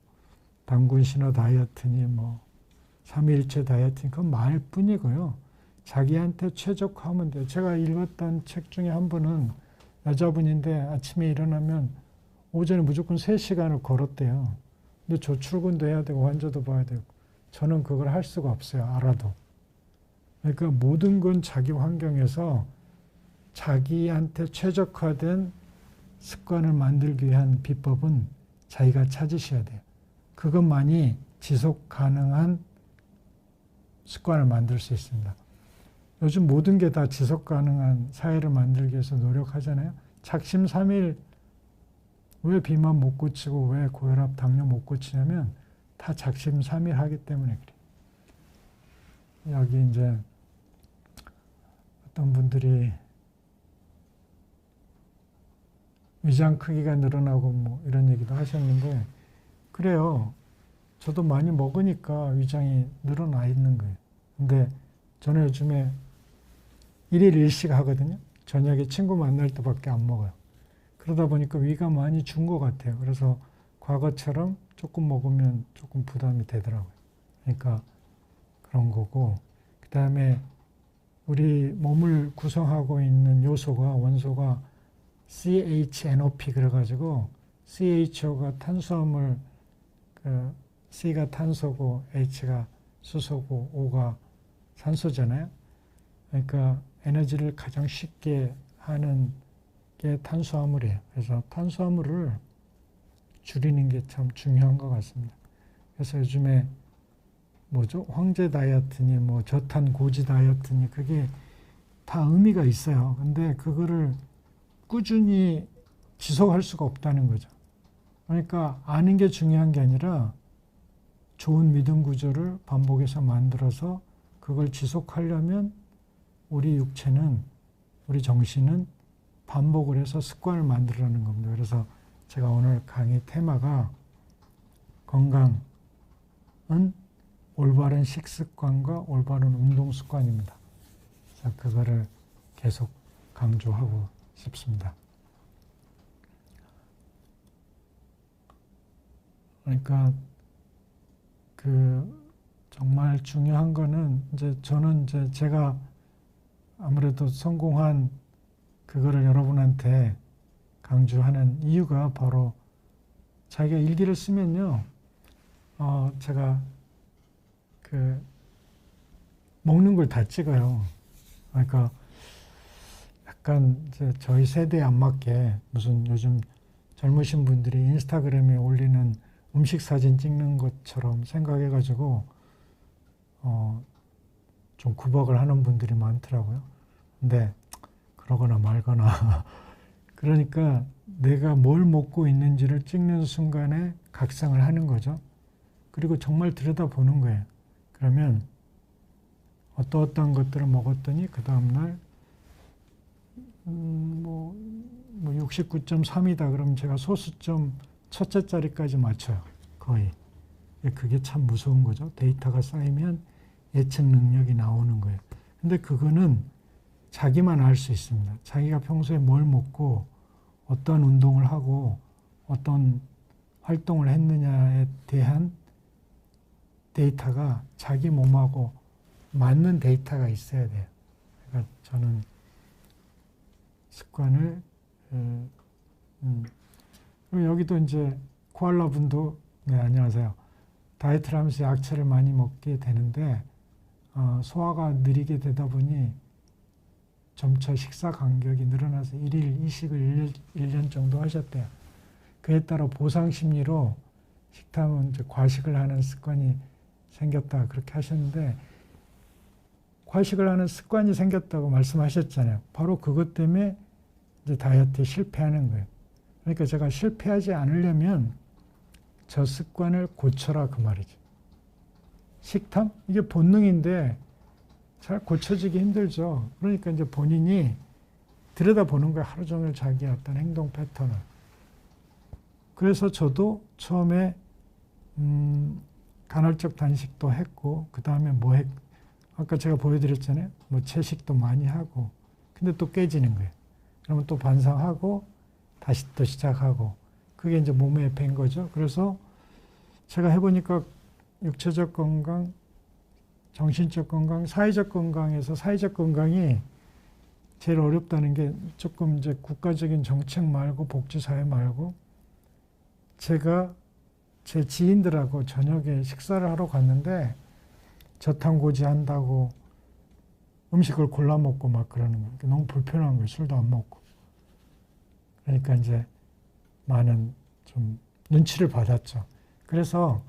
당군 신호 다이어트니 뭐 삼일체 다이어트니 그건 말뿐이고요. 자기한테 최적화하면 돼요. 제가 읽었던 책 중에 한 분은 여자분인데 아침에 일어나면 오전에 무조건 3시간을 걸었대요. 근데 저 출근도 해야 되고 환자도 봐야 되고 저는 그걸 할 수가 없어요. 알아도. 그러니까 모든 건 자기 환경에서 자기한테 최적화된 습관을 만들기 위한 비법은 자기가 찾으셔야 돼요. 그것만이 지속 가능한 습관을 만들 수 있습니다. 요즘 모든 게 다 지속 가능한 사회를 만들기 위해서 노력하잖아요. 작심삼일 왜 비만 못 고치고 왜 고혈압, 당뇨 못 고치냐면 다 작심삼일 하기 때문에 그래요. 여기 이제 어떤 분들이 위장 크기가 늘어나고 뭐 이런 얘기도 하셨는데 그래요. 저도 많이 먹으니까 위장이 늘어나 있는 거예요. 근데 저는 요즘에 1일 1식 하거든요. 저녁에 친구 만날 때밖에 안 먹어요. 그러다 보니까 위가 많이 준 것 같아요. 그래서 과거처럼 조금 먹으면 조금 부담이 되더라고요. 그러니까 그런 거고, 그 다음에 우리 몸을 구성하고 있는 요소가, 원소가 CHNOP 그래가지고 CHO가 탄수화물, C가 탄소고 H가 수소고 O가 산소잖아요. 그러니까 에너지를 가장 쉽게 하는 게 탄수화물이에요. 그래서 탄수화물을 줄이는 게 참 중요한 것 같습니다. 그래서 요즘에 뭐죠? 황제 다이어트니 뭐 저탄 고지 다이어트니 그게 다 의미가 있어요. 근데 그거를 꾸준히 지속할 수가 없다는 거죠. 그러니까 아는 게 중요한 게 아니라 좋은 믿음 구조를 반복해서 만들어서 그걸 지속하려면 우리 육체는, 우리 정신은 반복을 해서 습관을 만들라는 겁니다. 그래서 제가 오늘 강의 테마가 건강은 올바른 식습관과 올바른 운동 습관입니다. 그래서 그거를 계속 강조하고 싶습니다. 그러니까 정말 중요한 거는 저는 제가 아무래도 성공한 그거를 여러분한테 강조하는 이유가 바로 자기가 일기를 쓰면요, 제가 먹는 걸 다 찍어요. 그러니까 약간 저희 세대에 안 맞게 무슨 요즘 젊으신 분들이 인스타그램에 올리는 음식 사진 찍는 것처럼 생각해가지고 좀 구박을 하는 분들이 많더라고요. 근데 그러거나 말거나 그러니까 내가 뭘 먹고 있는지를 찍는 순간에 각성을 하는 거죠. 그리고 정말 들여다보는 거예요. 그러면 어떠한 것들을 먹었더니 그 다음날 69.3이다 그러면 제가 소수점 첫째 자리까지 맞춰요. 거의. 그게 참 무서운 거죠. 데이터가 쌓이면 예측 능력이 나오는 거예요. 근데 그거는 자기만 알 수 있습니다. 자기가 평소에 뭘 먹고 어떤 운동을 하고 어떤 활동을 했느냐에 대한 데이터가 자기 몸하고 맞는 데이터가 있어야 돼요. 그러니까 저는 습관을 그리고 여기도 이제 코알라 분도 네, 안녕하세요. 다이어트를 하면서 약채를 많이 먹게 되는데 소화가 느리게 되다 보니 점차 식사 간격이 늘어나서 1일 2식을 1년 정도 하셨대요. 그에 따라 보상 심리로 식탐은 이제 과식을 하는 습관이 생겼다 그렇게 하셨는데 과식을 하는 습관이 생겼다고 말씀하셨잖아요. 바로 그것 때문에 이제 다이어트에 실패하는 거예요. 그러니까 제가 실패하지 않으려면 저 습관을 고쳐라 그 말이죠. 식탐? 이게 본능인데 잘 고쳐지기 힘들죠. 그러니까 이제 본인이 들여다보는 거예요. 하루 종일 자기의 어떤 행동 패턴을. 그래서 저도 처음에 간헐적 단식도 했고 그 다음에 아까 제가 보여드렸잖아요. 채식도 많이 하고 근데 또 깨지는 거예요. 그러면 또 반성하고 다시 또 시작하고 그게 이제 몸에 밴 거죠. 그래서 제가 해보니까 육체적 건강, 정신적 건강, 사회적 건강에서 사회적 건강이 제일 어렵다는 게 조금 이제 국가적인 정책 말고 복지사회 말고 제가 제 지인들하고 저녁에 식사를 하러 갔는데 저탄고지 한다고 음식을 골라 먹고 막 그러는 거예요. 너무 불편한 거예요. 술도 안 먹고. 그러니까 이제 많은 좀 눈치를 받았죠. 그래서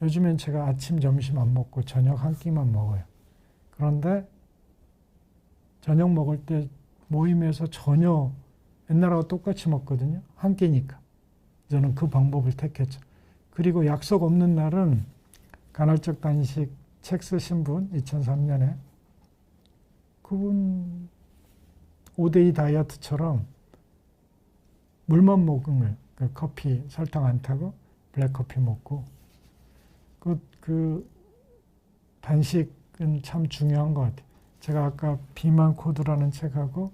요즘엔 제가 아침, 점심 안 먹고 저녁 한 끼만 먹어요. 그런데 저녁 먹을 때 모임에서 전혀 옛날하고 똑같이 먹거든요. 한 끼니까. 저는 그 방법을 택했죠. 그리고 약속 없는 날은 간헐적 단식 책 쓰신 분 2003년에 그분 5대2 다이어트처럼 물만 먹은 거예요. 그 커피 설탕 안 타고 블랙커피 먹고 그 단식은 참 중요한 것 같아요. 제가 아까 비만 코드라는 책하고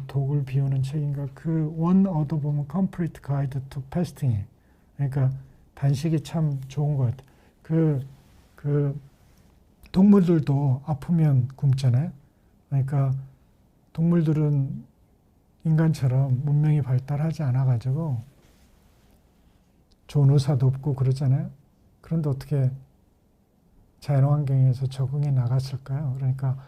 독을 비우는 책인가 그 원 얻어보면 Complete Guide to Fasting이에요. 그러니까 단식이 참 좋은 것 같아요. 그 동물들도 아프면 굶잖아요. 그러니까 동물들은 인간처럼 문명이 발달하지 않아가지고 좋은 의사도 없고 그러잖아요. 그런데 어떻게 자연환경에서 적응해 나갔을까요? 그러니까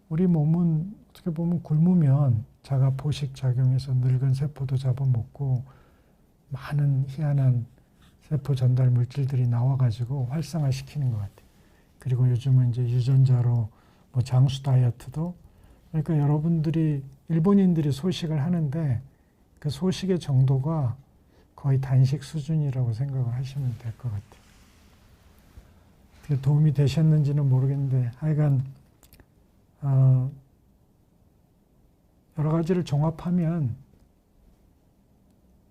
우리 몸은 어떻게 보면 굶으면 자가 포식 작용해서 늙은 세포도 잡아먹고 많은 희한한 세포 전달 물질들이 나와가지고 활성화시키는 것 같아요. 그리고 요즘은 이제 유전자로 뭐 장수 다이어트도 그러니까 여러분들이 일본인들이 소식을 하는데 그 소식의 정도가 거의 단식 수준이라고 생각을 하시면 될 것 같아요. 어떻게 도움이 되셨는지는 모르겠는데 하여간 여러 가지를 종합하면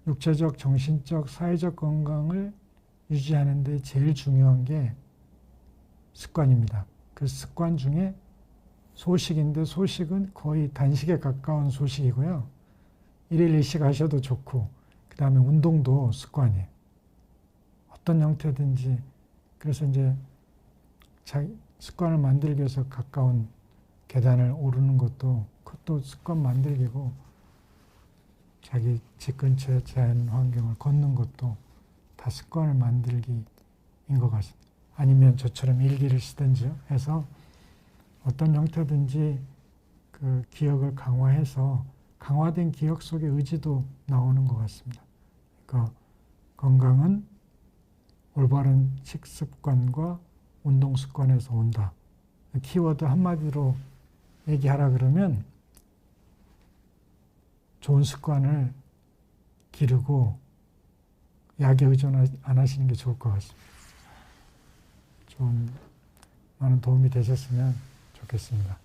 육체적, 정신적, 사회적 건강을 유지하는 데 제일 중요한 게 습관입니다. 그 습관 중에 소식인데 소식은 거의 단식에 가까운 소식이고요. 1일 1식 하셔도 좋고 그 다음에 운동도 습관이에요. 어떤 형태든지 그래서 이제 자기 습관을 만들기 위해서 가까운 계단을 오르는 것도 그것도 습관 만들기고 자기 집 근처의 자연 환경을 걷는 것도 다 습관을 만들기인 것 같습니다. 아니면 저처럼 일기를 쓰든지요 해서 어떤 형태든지 그 기억을 강화해서 강화된 기억 속에 의지도 나오는 것 같습니다. 그러니까 건강은 올바른 식습관과 운동 습관에서 온다. 키워드 한마디로 얘기하라 그러면 좋은 습관을 기르고 약에 의존 안 하시는 게 좋을 것 같습니다. 좀 많은 도움이 되셨으면 좋겠습니다.